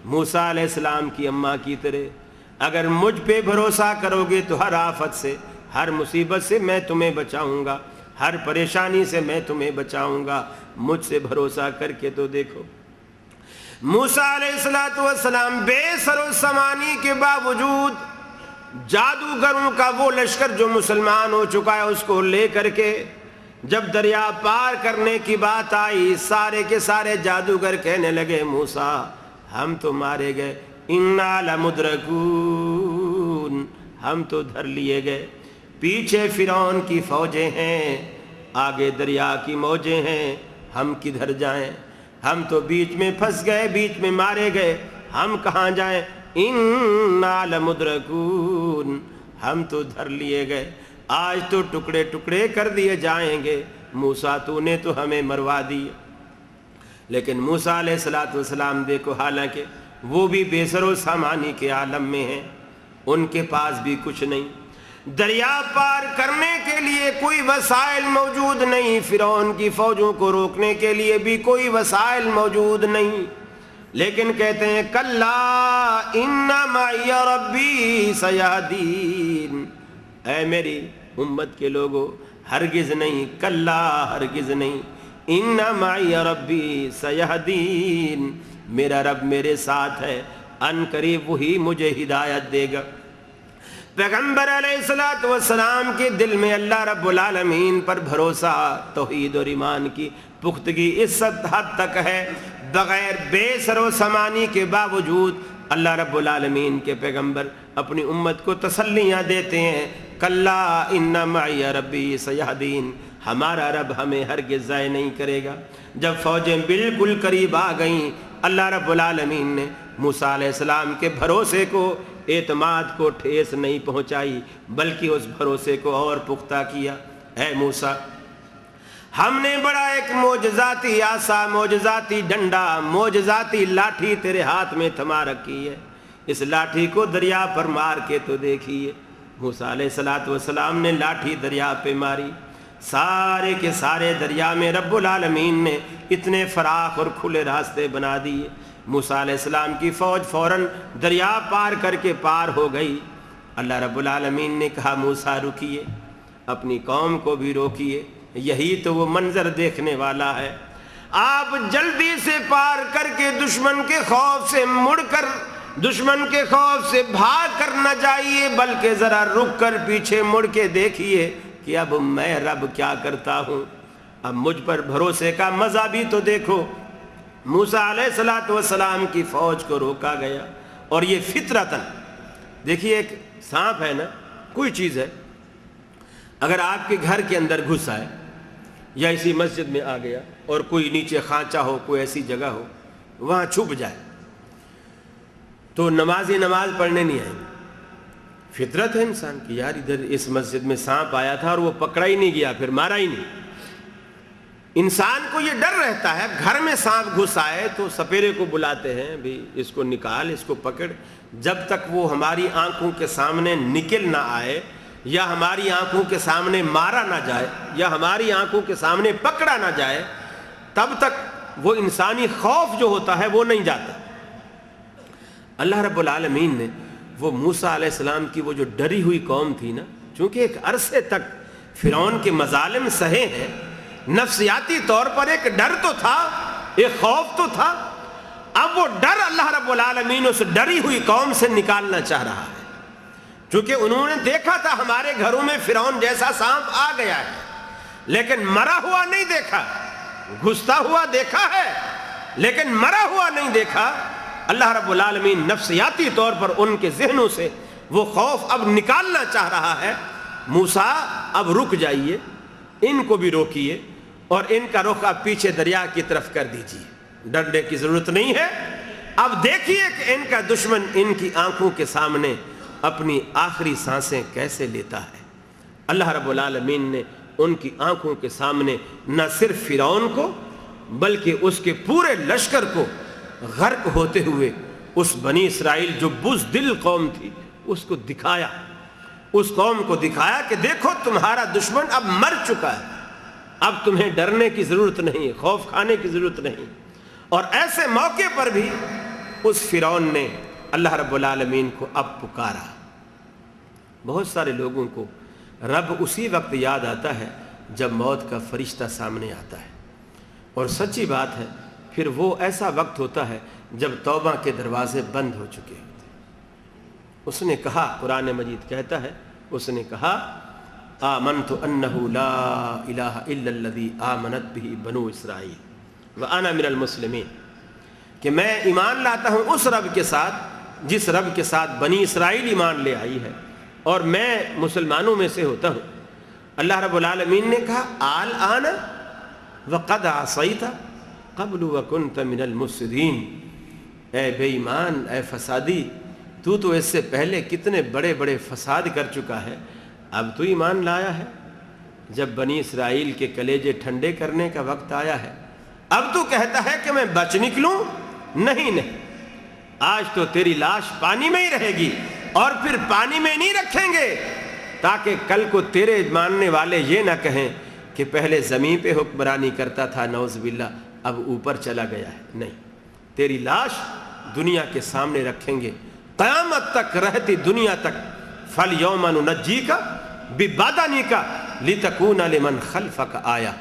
موسیٰ علیہ السلام کی اماں کی طرح اگر مجھ پہ بھروسہ کرو گے تو ہر آفت سے، ہر مصیبت سے میں تمہیں بچاؤں گا، ہر پریشانی سے میں تمہیں بچاؤں گا، مجھ سے بھروسہ کر کے تو دیکھو۔ موسیٰ علیہ السلام بے سر و سامانی کے باوجود جادوگروں کا وہ لشکر جو مسلمان ہو چکا ہے اس کو لے کر کے جب دریا پار کرنے کی بات آئی، سارے کے سارے جادوگر کہنے لگے موسیٰ ہم تو مارے گئے، اِنَّا لَمُدْرَكُونَ، ہم تو دھر لیے گئے، پیچھے فرعون کی فوجیں ہیں، آگے دریا کی موجیں ہیں، ہم کدھر جائیں، ہم تو بیچ میں پھنس گئے، بیچ میں مارے گئے، ہم کہاں جائیں، اِنَّا لَمُدْرَكُونَ، ہم تو دھر لیے گئے، آج تو ٹکڑے ٹکڑے کر دیے جائیں گے، موسیٰ تو نے تو ہمیں مروا دیا۔ لیکن موسیٰ علیہ السلام دیکھو، حالانکہ وہ بھی بے سر و سامانی کے عالم میں ہیں، ان کے پاس بھی کچھ نہیں، دریا پار کرنے کے لیے کوئی وسائل موجود نہیں، فرعون کی فوجوں کو روکنے کے لیے بھی کوئی وسائل موجود نہیں، لیکن کہتے ہیں کلا ان معی ربی سیہدین، اے میری امت کے لوگوں ہرگز نہیں، کلا ہرگز نہیں، ان معی ربی سیہدین، میرا رب میرے ساتھ ہے، ان قریب وہی مجھے ہدایت دے گا۔ پیغمبر علیہ السلام کے دل میں اللہ رب العالمین پر بھروسہ، توحید اور ایمان کی پختگی اس حد تک ہے، بغیر بے سر و سامانی کے باوجود اللہ رب العالمین کے پیغمبر اپنی امت کو تسلیاں دیتے ہیں، کلا ان معی ربی سیہدین، ہمارا رب ہمیں ہرگز ضائع نہیں کرے گا۔ جب فوجیں بالکل قریب آ گئیں، اللہ رب العالمین نے موسیٰ علیہ السلام کے بھروسے کو اعتماد کو ٹھیس نہیں پہنچائی بلکہ اس بھروسے کو اور پختہ کیا۔ اے موسیٰ، ہم نے بڑا ایک معجزاتی عصا، معجزاتی ڈنڈا، معجزاتی لاٹھی تیرے ہاتھ میں تھما رکھی ہے، اس لاٹھی کو دریا پر مار کے تو دیکھیے۔ موسیٰ علیہ السلام نے لاٹھی دریا پہ ماری، سارے کے سارے دریا میں رب العالمین نے اتنے فراخ اور کھلے راستے بنا دیے۔ موسیٰ علیہ السلام کی فوج فوراً دریا پار کر کے پار ہو گئی۔ اللہ رب العالمین نے کہا موسیٰ رکیے، اپنی قوم کو بھی روکیے، یہی تو وہ منظر دیکھنے والا ہے۔ آپ جلدی سے پار کر کے دشمن کے خوف سے مڑ کر، دشمن کے خوف سے بھاگ کر نہ جائیے، بلکہ ذرا رک کر پیچھے مڑ کے دیکھیے کہ اب میں رب کیا کرتا ہوں، اب مجھ پر بھروسے کا مزہ بھی تو دیکھو۔ موسیٰ علیہ السلام کی فوج کو روکا گیا، اور یہ فطرتاً، دیکھیے ایک سانپ ہے نا، کوئی چیز ہے، اگر آپ کے گھر کے اندر گھس آئے یا اسی مسجد میں آ گیا اور کوئی نیچے خانچہ ہو، کوئی ایسی جگہ ہو، وہاں چھپ جائے تو نمازی نماز پڑھنے نہیں آئیں گے۔ فطرت ہے انسان کی، یار ادھر اس مسجد میں سانپ آیا تھا اور وہ پکڑا ہی نہیں گیا، پھر مارا ہی نہیں۔ انسان کو یہ ڈر رہتا ہے، گھر میں سانپ گھس آئے تو سپیرے کو بلاتے ہیں، بھی اس کو نکال، اس کو پکڑ۔ جب تک وہ ہماری آنکھوں کے سامنے نکل نہ آئے، یا ہماری آنکھوں کے سامنے مارا نہ جائے، یا ہماری آنکھوں کے سامنے پکڑا نہ جائے، تب تک وہ انسانی خوف جو ہوتا ہے وہ نہیں جاتا۔ اللہ رب العالمین نے وہ موسیٰ علیہ السلام کی وہ جو ڈری ہوئی قوم تھی نا، چونکہ ایک عرصے تک فرعون کے مظالم سہے ہیں، نفسیاتی طور پر ایک ڈر تو تھا، ایک خوف تو تھا، اب وہ ڈر اللہ رب العالمین اس ڈری ہوئی قوم سے نکالنا چاہ رہا ہے، چونکہ انہوں نے دیکھا تھا ہمارے گھروں میں فرعون جیسا سانپ آ گیا ہے، لیکن مرا ہوا نہیں دیکھا، گھستا ہوا دیکھا ہے لیکن مرا ہوا نہیں دیکھا۔ اللہ رب العالمین نفسیاتی طور پر ان کے ذہنوں سے وہ خوف اب نکالنا چاہ رہا ہے۔ موسیٰ اب رک جائیے، ان کو بھی روکیے، اور ان کا رخ اب پیچھے دریا کی طرف کر دیجیے، ڈرنے کی ضرورت نہیں ہے۔ اب دیکھیے کہ ان کا دشمن ان کی آنکھوں کے سامنے اپنی آخری سانسیں کیسے لیتا ہے۔ اللہ رب العالمین نے ان کی آنکھوں کے سامنے نہ صرف فرعون کو بلکہ اس کے پورے لشکر کو غرق ہوتے ہوئے اس بنی اسرائیل جو بزدل قوم تھی اس کو دکھایا، اس قوم کو دکھایا کہ دیکھو تمہارا دشمن اب مر چکا ہے، اب تمہیں ڈرنے کی ضرورت نہیں، خوف کھانے کی ضرورت نہیں۔ اور ایسے موقع پر بھی اس فرعون نے اللہ رب العالمین کو اب پکارا۔ بہت سارے لوگوں کو رب اسی وقت یاد آتا ہے جب موت کا فرشتہ سامنے آتا ہے، اور سچی بات ہے پھر وہ ایسا وقت ہوتا ہے جب توبہ کے دروازے بند ہو چکے ہوتے ہیں۔ اس نے کہا، قرآن مجید کہتا ہے، اس نے کہا آمنت انہ لا الہ الا الذی آمنت بہ بنو اسرائیل وانا من المسلمین، کہ میں ایمان لاتا ہوں اس رب کے ساتھ جس رب کے ساتھ بنی اسرائیل ایمان لے آئی ہے، اور میں مسلمانوں میں سے ہوتا ہوں۔ اللہ رب العالمین نے کہا الآن وقد عصیت قبل وکنت من المفسدین، اے بے ایمان، اے فسادی، تو اس سے پہلے کتنے بڑے بڑے فساد کر چکا ہے، اب تو ایمان لایا ہے جب بنی اسرائیل کے کلیجے ٹھنڈے کرنے کا وقت آیا ہے، اب تو کہتا ہے کہ میں بچ نکلوں؟ نہیں، آج تو تیری لاش پانی میں ہی رہے گی، اور پھر پانی میں نہیں رکھیں گے تاکہ کل کو تیرے ماننے والے یہ نہ کہیں کہ پہلے زمین پہ حکمرانی کرتا تھا، نعوذ باللہ اب اوپر چلا گیا ہے۔ نہیں، تیری لاش دنیا کے سامنے رکھیں گے، قیامت تک رہتی دنیا تک۔ فَالْيَوْمَ نُنَجِّيكَ بِبَدَنِكَ لِتَكُونَ لِمَنْ خَلْفَكَ آیَةً،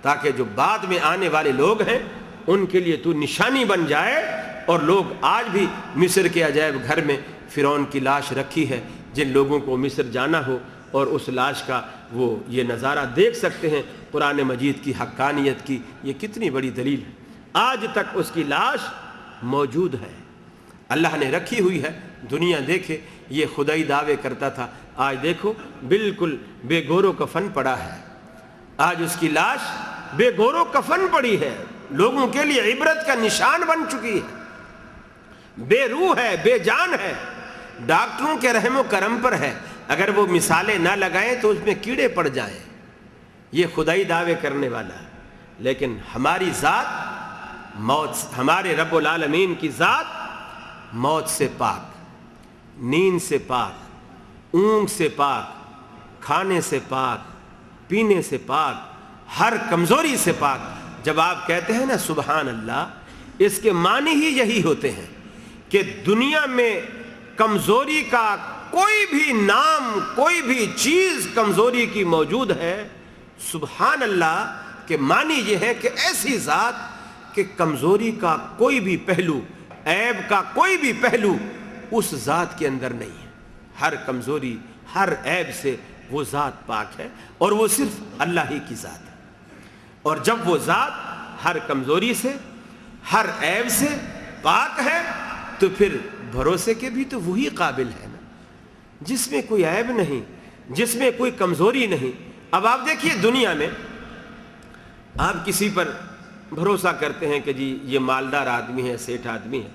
تاکہ جو بعد میں آنے والے لوگ ہیں ان کے لیے تو نشانی بن جائے۔ اور لوگ آج بھی مصر کے عجائب گھر میں فرعون کی لاش رکھی ہے، جن لوگوں کو مصر جانا ہو اور اس لاش کا وہ یہ نظارہ دیکھ سکتے ہیں، قرآن مجید کی حقانیت کی یہ کتنی بڑی دلیل ہے۔ آج تک اس کی لاش موجود ہے، اللہ نے رکھی ہوئی ہے، دنیا دیکھے۔ یہ خدائی دعوے کرتا تھا، آج دیکھو بالکل بے گور و کفن پڑا ہے، آج اس کی لاش بے گور و کفن پڑی ہے، لوگوں کے لیے عبرت کا نشان بن چکی ہے، بے روح ہے، بے جان ہے۔ ڈاکٹروں کے رحم و کرم پر ہے، اگر وہ مثالیں نہ لگائیں تو اس میں کیڑے پڑ جائیں، یہ خدائی دعوے کرنے والا ہے۔ لیکن ہماری ذات موت، ہمارے رب العالمین کی ذات موت سے پاک، نیند سے پاک، اونگ سے پاک، کھانے سے پاک، پینے سے پاک، ہر کمزوری سے پاک۔ جب آپ کہتے ہیں نا سبحان اللہ، اس کے معنی ہی یہی ہوتے ہیں کہ دنیا میں کمزوری کا کوئی بھی نام، کوئی بھی چیز کمزوری کی موجود ہے، سبحان اللہ کے معنی یہ ہے کہ ایسی ذات کہ کمزوری کا کوئی بھی پہلو، عیب کا کوئی بھی پہلو اس ذات کے اندر نہیں ہے۔ ہر کمزوری، ہر عیب سے وہ ذات پاک ہے، اور وہ صرف اللہ ہی کی ذات ہے۔ اور جب وہ ذات ہر کمزوری سے، ہر عیب سے پاک ہے تو پھر بھروسے کے بھی تو وہی قابل ہے نا، جس میں کوئی عیب نہیں، جس میں کوئی کمزوری نہیں۔ اب آپ دیکھیے دنیا میں آپ کسی پر بھروسہ کرتے ہیں کہ جی یہ مالدار آدمی ہے، سیٹھ آدمی ہے،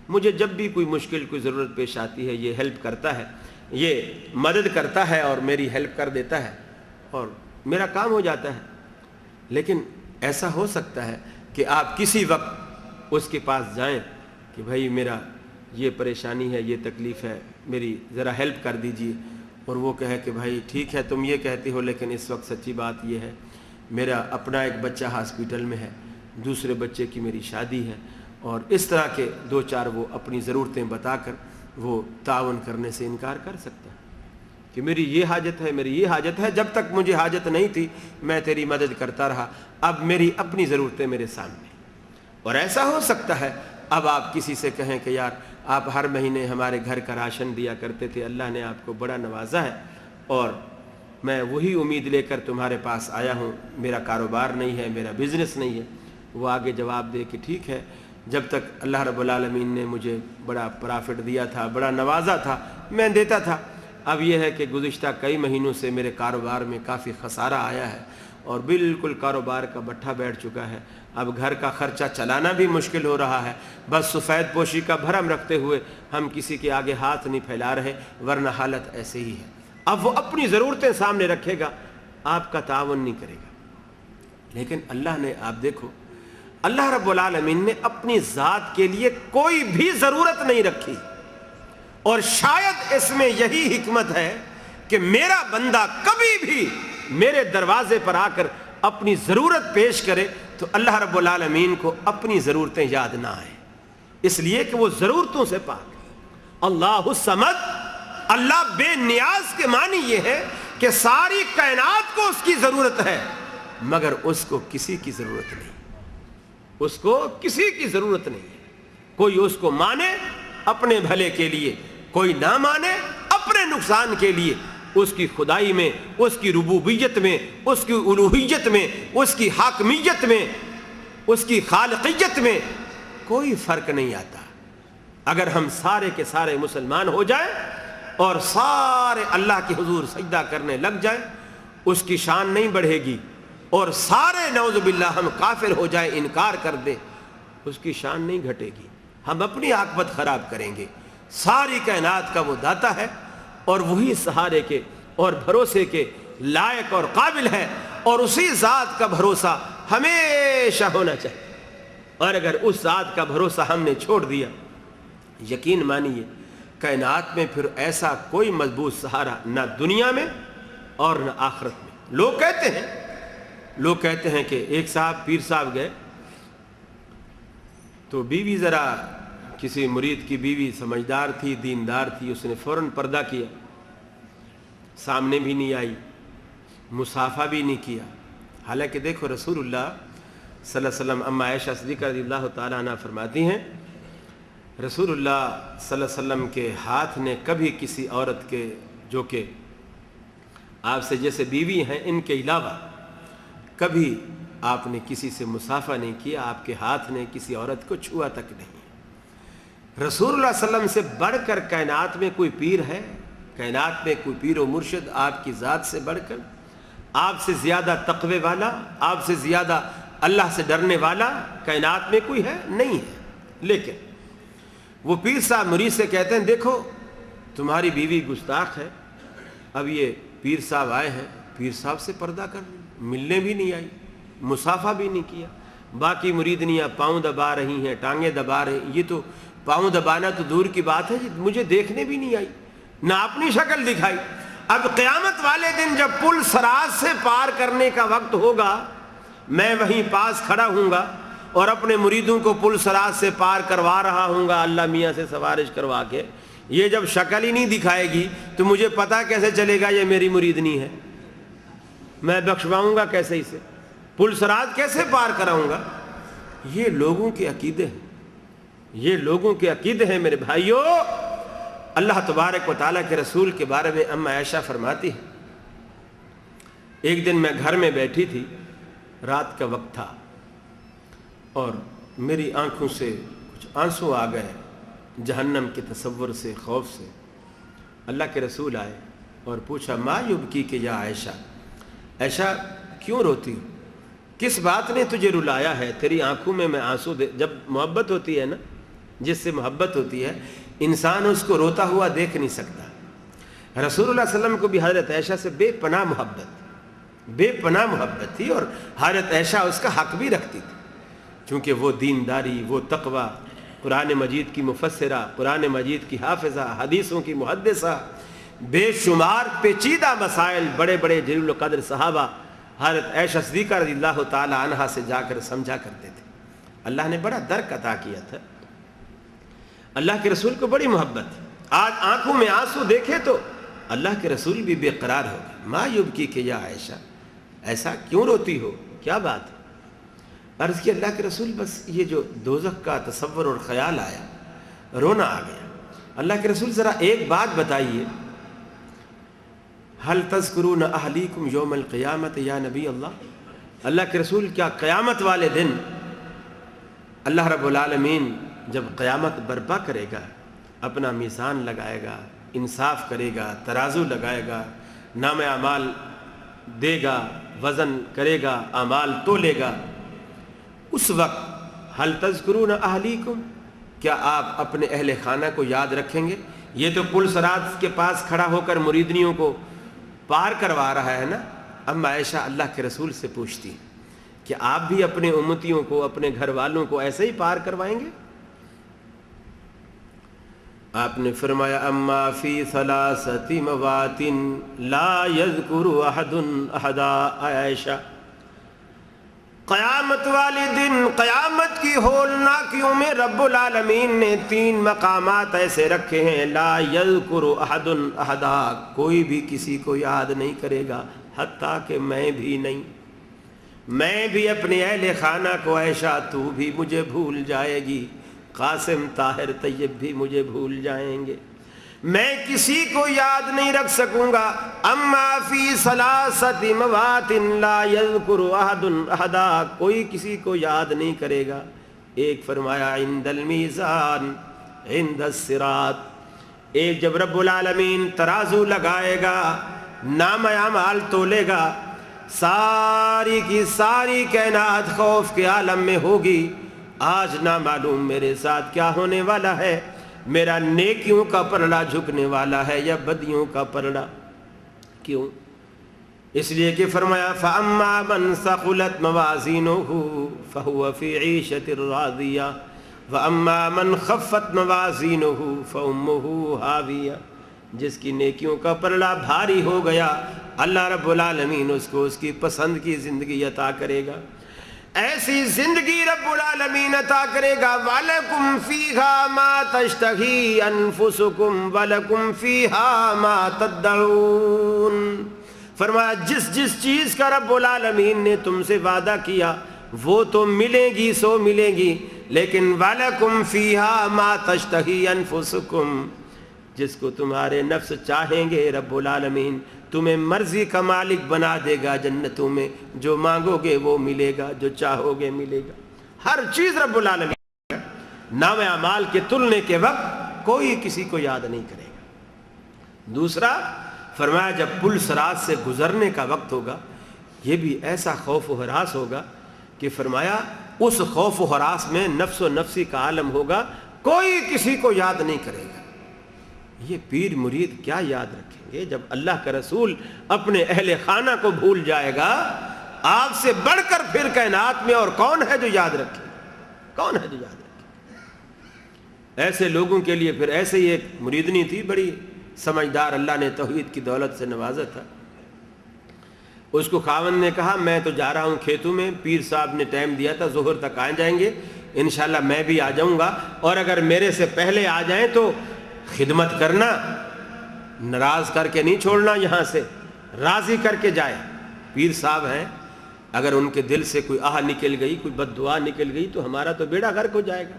مجھے جب بھی کوئی مشکل، کوئی ضرورت پیش آتی ہے یہ ہیلپ کرتا ہے، یہ مدد کرتا ہے اور میری ہیلپ کر دیتا ہے اور میرا کام ہو جاتا ہے۔ لیکن ایسا ہو سکتا ہے کہ آپ کسی وقت اس کے پاس جائیں کہ بھائی میرا یہ پریشانی ہے، یہ تکلیف ہے، میری ذرا ہیلپ کر دیجئے، اور وہ کہے کہ بھائی ٹھیک ہے تم یہ کہتے ہو، لیکن اس وقت سچی بات یہ ہے میرا اپنا ایک بچہ ہاسپٹل میں ہے، دوسرے بچے کی میری شادی ہے، اور اس طرح کے دو چار وہ اپنی ضرورتیں بتا کر وہ تعاون کرنے سے انکار کر سکتا ہے کہ میری یہ حاجت ہے، میری یہ حاجت ہے، جب تک مجھے حاجت نہیں تھی میں تیری مدد کرتا رہا، اب میری اپنی ضرورتیں میرے سامنے۔ اور ایسا ہو سکتا ہے اب آپ کسی سے کہیں کہ یار آپ ہر مہینے ہمارے گھر کا راشن دیا کرتے تھے، اللہ نے آپ کو بڑا نوازا ہے اور میں وہی امید لے کر تمہارے پاس آیا ہوں، میرا کاروبار نہیں ہے، میرا بزنس نہیں ہے۔ وہ آگے جواب دے کہ ٹھیک ہے، جب تک اللہ رب العالمین نے مجھے بڑا پرافٹ دیا تھا، بڑا نوازا تھا، میں دیتا تھا، اب یہ ہے کہ گزشتہ کئی مہینوں سے میرے کاروبار میں کافی خسارہ آیا ہے اور بالکل کاروبار کا بٹھا بیٹھ چکا ہے، اب گھر کا خرچہ چلانا بھی مشکل ہو رہا ہے، بس سفید پوشی کا بھرم رکھتے ہوئے ہم کسی کے آگے ہاتھ نہیں پھیلا رہے، ورنہ حالت ایسے ہی ہے۔ اب وہ اپنی ضرورتیں سامنے رکھے گا، آپ کا تعاون نہیں کرے گا۔ لیکن اللہ نے، آپ دیکھو، اللہ رب العالمین نے اپنی ذات کے لیے کوئی بھی ضرورت نہیں رکھی، اور شاید اس میں یہی حکمت ہے کہ میرا بندہ کبھی بھی میرے دروازے پر آ کر اپنی ضرورت پیش کرے تو اللہ رب العالمین کو اپنی ضرورتیں یاد نہ آئیں، اس لیے کہ وہ ضرورتوں سے پاک ہے۔ اللہ الصمد، اللہ بے نیاز کے معنی یہ ہے کہ ساری کائنات کو اس کی ضرورت ہے، مگر اس کو کسی کی ضرورت نہیں، اس کو کسی کی ضرورت نہیں ہے۔ کوئی اس کو مانے اپنے بھلے کے لیے، کوئی نہ مانے اپنے نقصان کے لیے، اس کی خدائی میں، اس کی ربوبیت میں، اس کی الوہیت میں، اس کی حاکمیت میں، اس کی خالقیت میں کوئی فرق نہیں آتا۔ اگر ہم سارے کے سارے مسلمان ہو جائیں اور سارے اللہ کے حضور سجدہ کرنے لگ جائیں، اس کی شان نہیں بڑھے گی، اور سارے نعوذ باللہ ہم کافر ہو جائیں، انکار کر دیں، اس کی شان نہیں گھٹے گی، ہم اپنی عاقبت خراب کریں گے۔ ساری کائنات کا وہ داتا ہے اور وہی سہارے کے اور بھروسے کے لائق اور قابل ہے، اور اسی ذات کا بھروسہ ہمیشہ ہونا چاہیے۔ اور اگر اس ذات کا بھروسہ ہم نے چھوڑ دیا، یقین مانیے کائنات میں پھر ایسا کوئی مضبوط سہارا نہ دنیا میں اور نہ آخرت میں۔ لوگ کہتے ہیں کہ ایک صاحب، پیر صاحب گئے تو بیوی، ذرا کسی مرید کی بیوی سمجھدار تھی، دیندار تھی، اس نے فوراً پردہ کیا، سامنے بھی نہیں آئی، مصافحہ بھی نہیں کیا۔ حالانکہ دیکھو رسول اللہ صلی اللہ علیہ وسلم، اما عائشہ صدیقہ رضی اللہ تعالیٰ عنہ فرماتی ہیں، رسول اللہ صلی اللہ علیہ وسلم کے ہاتھ نے کبھی کسی عورت کے، جو کہ آپ سے جیسے بیوی ہیں ان کے علاوہ، کبھی آپ نے کسی سے مصافحہ نہیں کیا، آپ کے ہاتھ نے کسی عورت کو چھوا تک نہیں۔ رسول اللہ صلی اللہ علیہ وسلم سے بڑھ کر کائنات میں کوئی پیر ہے؟ کائنات میں کوئی پیر و مرشد آپ کی ذات سے بڑھ کر، آپ سے زیادہ تقوی والا، آپ سے زیادہ اللہ سے ڈرنے والا کائنات میں کوئی ہے؟ نہیں ہے۔ لیکن وہ پیر صاحب مرید سے کہتے ہیں، دیکھو تمہاری بیوی گستاخ ہے. اب یہ پیر صاحب آئے ہیں, پیر صاحب سے پردہ کر ملنے بھی نہیں آئی, مصافحہ بھی نہیں کیا. باقی مریدنیاں پاؤں دبا رہی ہیں, ٹانگیں دبا رہی ہیں. یہ تو پاؤں دبانا تو دور کی بات ہے, مجھے دیکھنے بھی نہیں آئی, نہ اپنی شکل دکھائی. اب قیامت والے دن جب پل صراط سے پار کرنے کا وقت ہوگا, میں وہیں پاس کھڑا ہوں گا اور اپنے مریدوں کو پل صراط سے پار کروا رہا ہوں گا اللہ میاں سے سفارش کروا کے. یہ جب شکل ہی نہیں دکھائے گی تو مجھے پتہ کیسے چلے گا یہ میری مریدنی ہے؟ میں بخشواؤں گا کیسے اسے؟ پل صراط کیسے پار کراؤں گا؟ یہ لوگوں کے عقیدے ہیں, یہ لوگوں کے عقیدے ہیں میرے بھائیوں. اللہ تبارک و تعالیٰ کے رسول کے بارے میں اما عائشہ فرماتی ہے, ایک دن میں گھر میں بیٹھی تھی, رات کا وقت تھا, اور میری آنکھوں سے کچھ آنسو آ گئے جہنم کے تصور سے, خوف سے. اللہ کے رسول آئے اور پوچھا ما یبکی کہ یا عائشہ, عائشہ کیوں روتی ہو؟ کس بات نے تجھے رلایا ہے؟ تیری آنکھوں میں آنسو جب محبت ہوتی ہے نا, جس سے محبت ہوتی ہے انسان اس کو روتا ہوا دیکھ نہیں سکتا. رسول اللہ صلی اللہ علیہ وسلم کو بھی حضرت عائشہ سے بے پناہ محبت تھی, اور حضرت عائشہ اس کا حق بھی رکھتی تھی, چونکہ وہ دینداری, وہ تقوی, قرآن مجید کی مفسرہ, قرآن مجید کی حافظہ, حدیثوں کی محدثہ, بے شمار پیچیدہ مسائل بڑے بڑے جلیل القدر صحابہ حضرت عائشہ صدیقہ رضی اللہ تعالی عنہا سے جا کر سمجھا کرتے تھے. اللہ نے بڑا درک عطا کیا تھا, اللہ کے رسول کو بڑی محبت. آج آنکھوں میں آنسو دیکھے تو اللہ کے رسول بھی بے قرار ہو گئے. ما یبکی کہ یا عائشہ, ایسا کیوں روتی ہو, کیا بات ہے؟ عرض کی اللہ کے رسول بس یہ جو دوزخ کا تصور اور خیال آیا, رونا آ گیا. اللہ کے رسول ذرا ایک بات بتائیے, هل تذکرون اہلیکم یوم القیامت یا نبی اللہ. اللہ کے رسول کیا قیامت والے دن اللہ رب العالمین جب قیامت برپا کرے گا, اپنا میزان لگائے گا, انصاف کرے گا, ترازو لگائے گا, نام اعمال دے گا, وزن کرے گا, اعمال تولے گا, اس وقت هل تذکرون اہلیکم, کیا آپ اپنے اہل خانہ کو یاد رکھیں گے؟ یہ تو پل صراط کے پاس کھڑا ہو کر مریدنیوں کو پار کروا رہا ہے نا. اما عائشہ اللہ کے رسول سے پوچھتی کہ آپ بھی اپنے امتیوں کو, اپنے گھر والوں کو ایسے ہی پار کروائیں گے؟ آپ نے فرمایا اما فی ثلاثت موات لا یذکر احد احدا. عائشہ, قیامت والے دن, قیامت کی ہولناکیوں میں رب العالمین نے 3 مقامات ایسے رکھے ہیں, لا یذکر احد احدا, کوئی بھی کسی کو یاد نہیں کرے گا, حتیٰ کہ میں بھی نہیں. میں بھی اپنے اہل خانہ کو, عائشہ تو بھی مجھے بھول جائے گی, قاسم, طاہر, طیب بھی مجھے بھول جائیں گے, میں کسی کو یاد نہیں رکھ سکوں گا. اما فی ثلاثت موات لا یذکر احد احدا, کوئی کسی کو یاد نہیں کرے گا. ایک فرمایا عند المیزان عند الصراط, ایک جب رب العالمین ترازو لگائے گا, نام اعمال تولے گا, ساری کی ساری کائنات خوف کے عالم میں ہوگی. آج نہ معلوم میرے ساتھ کیا ہونے والا ہے, میرا نیکیوں کا پلڑا جھکنے والا ہے یا بدیوں کا پلڑا. کیوں؟ اس لیے کہ فرمایا فَأَمَّا مَنْ ثَقُلَتْ مَوَازِينُهُ فَهُوَ فِي عِيشَةٍ رَاضِيَةٍ وَأَمَّا مَنْ خَفَّتْ مَوَازِينُهُ فَأُمُّهُ هَاوِيَةٌ. جس کی نیکیوں کا پلڑا بھاری ہو گیا, اللہ رب العالمین اس کو اس کی پسند کی زندگی عطا کرے گا. ایسی زندگی رب العالمین عطا کرے گا. وَلَكُمْ فِيهَا مَا تَشْتَهِي أَنفُسُكُمْ وَلَكُمْ فِيهَا مَا تَدَّعُونَ. فرمایا جس چیز کا رب العالمین نے تم سے وعدہ کیا وہ تو ملے گی سو ملے گی, لیکن وَلَكُمْ فِيهَا مَا تَشْتَهِي أَنفُسُكُمْ, جس کو تمہارے نفس چاہیں گے رب العالمین تمہیں مرضی کا مالک بنا دے گا. جنتوں میں جو مانگو گے وہ ملے گا, جو چاہو گے ملے گا. ہر چیز رب العالمین. نام اعمال کے تلنے کے وقت کوئی کسی کو یاد نہیں کرے گا. دوسرا فرمایا جب پل صراط سے گزرنے کا وقت ہوگا, یہ بھی ایسا خوف و ہراس ہوگا کہ فرمایا اس خوف و ہراس میں نفس و نفسی کا عالم ہوگا, کوئی کسی کو یاد نہیں کرے گا. یہ پیر مرید کیا یاد رکھیں گے جب اللہ کا رسول اپنے اہل خانہ کو بھول جائے گا؟ آپ سے بڑھ کر پھر کائنات میں اور کون ہے جو یاد رکھے؟ کون ہے جو یاد رکھے؟ ایسے لوگوں کے لیے پھر ایسے ہی ایک مریدنی تھی، بڑی سمجھدار، اللہ نے توحید کی دولت سے نوازا تھا۔ اس کو خاوند نے کہا میں تو جا رہا ہوں کھیتوں میں، پیر صاحب نے ٹائم دیا تھا ظہر تک آ جائیں گے، انشاءاللہ میں بھی آ جاؤں گا، اور اگر میرے سے پہلے آ جائیں تو خدمت کرنا، ناراض کر کے نہیں چھوڑنا، یہاں سے راضی کر کے جائے۔ پیر صاحب ہیں، اگر ان کے دل سے کوئی آہ نکل گئی، کوئی بد دعا نکل گئی تو ہمارا تو بیڑا غرق ہو جائے گا۔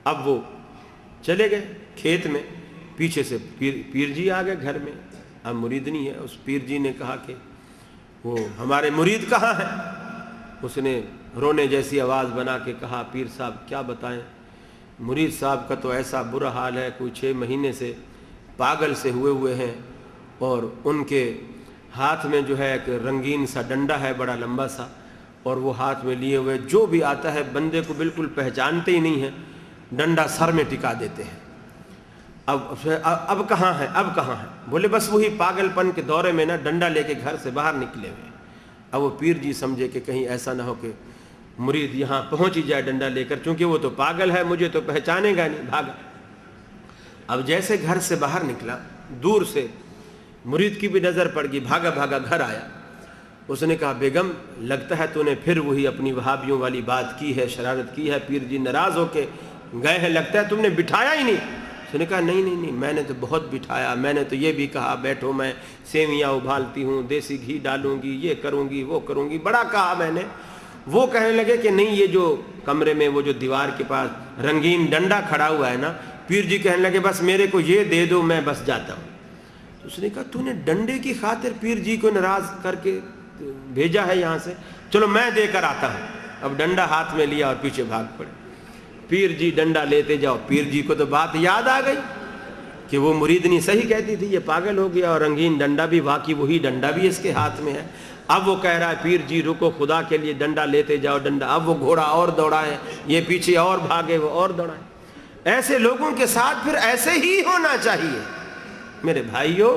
اب وہ چلے گئے کھیت میں، پیچھے سے پیر جی آ گئے گھر میں۔ اب مریدنی ہے، اس پیر جی نے کہا کہ وہ ہمارے مرید کہاں ہیں؟ اس نے رونے جیسی آواز بنا کے کہا پیر صاحب کیا بتائیں، مرید صاحب کا تو ایسا برا حال ہے، کوئی 6 مہینے سے پاگل سے ہوئے ہیں، اور ان کے ہاتھ میں جو ہے ایک رنگین سا ڈنڈا ہے بڑا لمبا سا، اور وہ ہاتھ میں لیے ہوئے جو بھی آتا ہے بندے کو بالکل پہچانتے ہی نہیں ہیں، ڈنڈا سر میں ٹکا دیتے ہیں۔ اب کہاں ہے؟ اب کہاں ہے؟ بولے بس وہی پاگل پن کے دورے میں نا ڈنڈا لے کے گھر سے باہر نکلے ہوئے۔ اب وہ پیر جی سمجھے کہ کہیں ایسا نہ ہو کہ مرید یہاں پہنچ ہی جائے ڈنڈا لے کر، چونکہ وہ تو پاگل ہے، مجھے تو پہچانے گا نہیں، بھاگا۔ اب جیسے گھر سے باہر نکلا، دور سے مرید کی بھی نظر پڑ گئی، بھاگا بھاگا گھر آیا۔ اس نے کہا بیگم لگتا ہے تو نے پھر وہی اپنی وہابیوں والی بات کی ہے، شرارت کی ہے، پیر جی ناراض ہو کے گئے ہیں، لگتا ہے تم نے بٹھایا ہی نہیں۔ اس نے کہا نہیں میں نے تو بہت بٹھایا، میں نے تو یہ بھی کہا بیٹھو میں سیویاں ابالتی ہوں، دیسی گھی ڈالوں گی، یہ کروں گی وہ کروں گی، بڑا کہا میں نے۔ وہ کہنے لگے کہ نہیں، یہ جو کمرے میں وہ جو دیوار کے پاس رنگین ڈنڈا کھڑا ہوا ہے نا، پیر جی کہنے لگے بس میرے کو یہ دے دو میں بس جاتا ہوں۔ اس نے کہا تو نے ڈنڈے کی خاطر پیر جی کو ناراض کر کے بھیجا ہے یہاں سے، چلو میں دے کر آتا ہوں۔ اب ڈنڈا ہاتھ میں لیا اور پیچھے بھاگ پڑے۔ پیر جی ڈنڈا لیتے جاؤ، پیر جی کو تو بات یاد آ گئی کہ وہ مریدنی صحیح کہتی تھی، یہ پاگل ہو گیا، اور رنگین ڈنڈا بھی واقعی وہی ڈنڈا بھی اس کے ہاتھ میں ہے۔ اب وہ کہہ رہا ہے پیر جی رکو، خدا کے لیے ڈنڈا لیتے جاؤ ڈنڈا۔ اب وہ گھوڑا اور دوڑا ہے، یہ پیچھے اور بھاگے، وہ اور دوڑا ہے۔ ایسے لوگوں کے ساتھ پھر ایسے ہی ہونا چاہیے میرے بھائیوں۔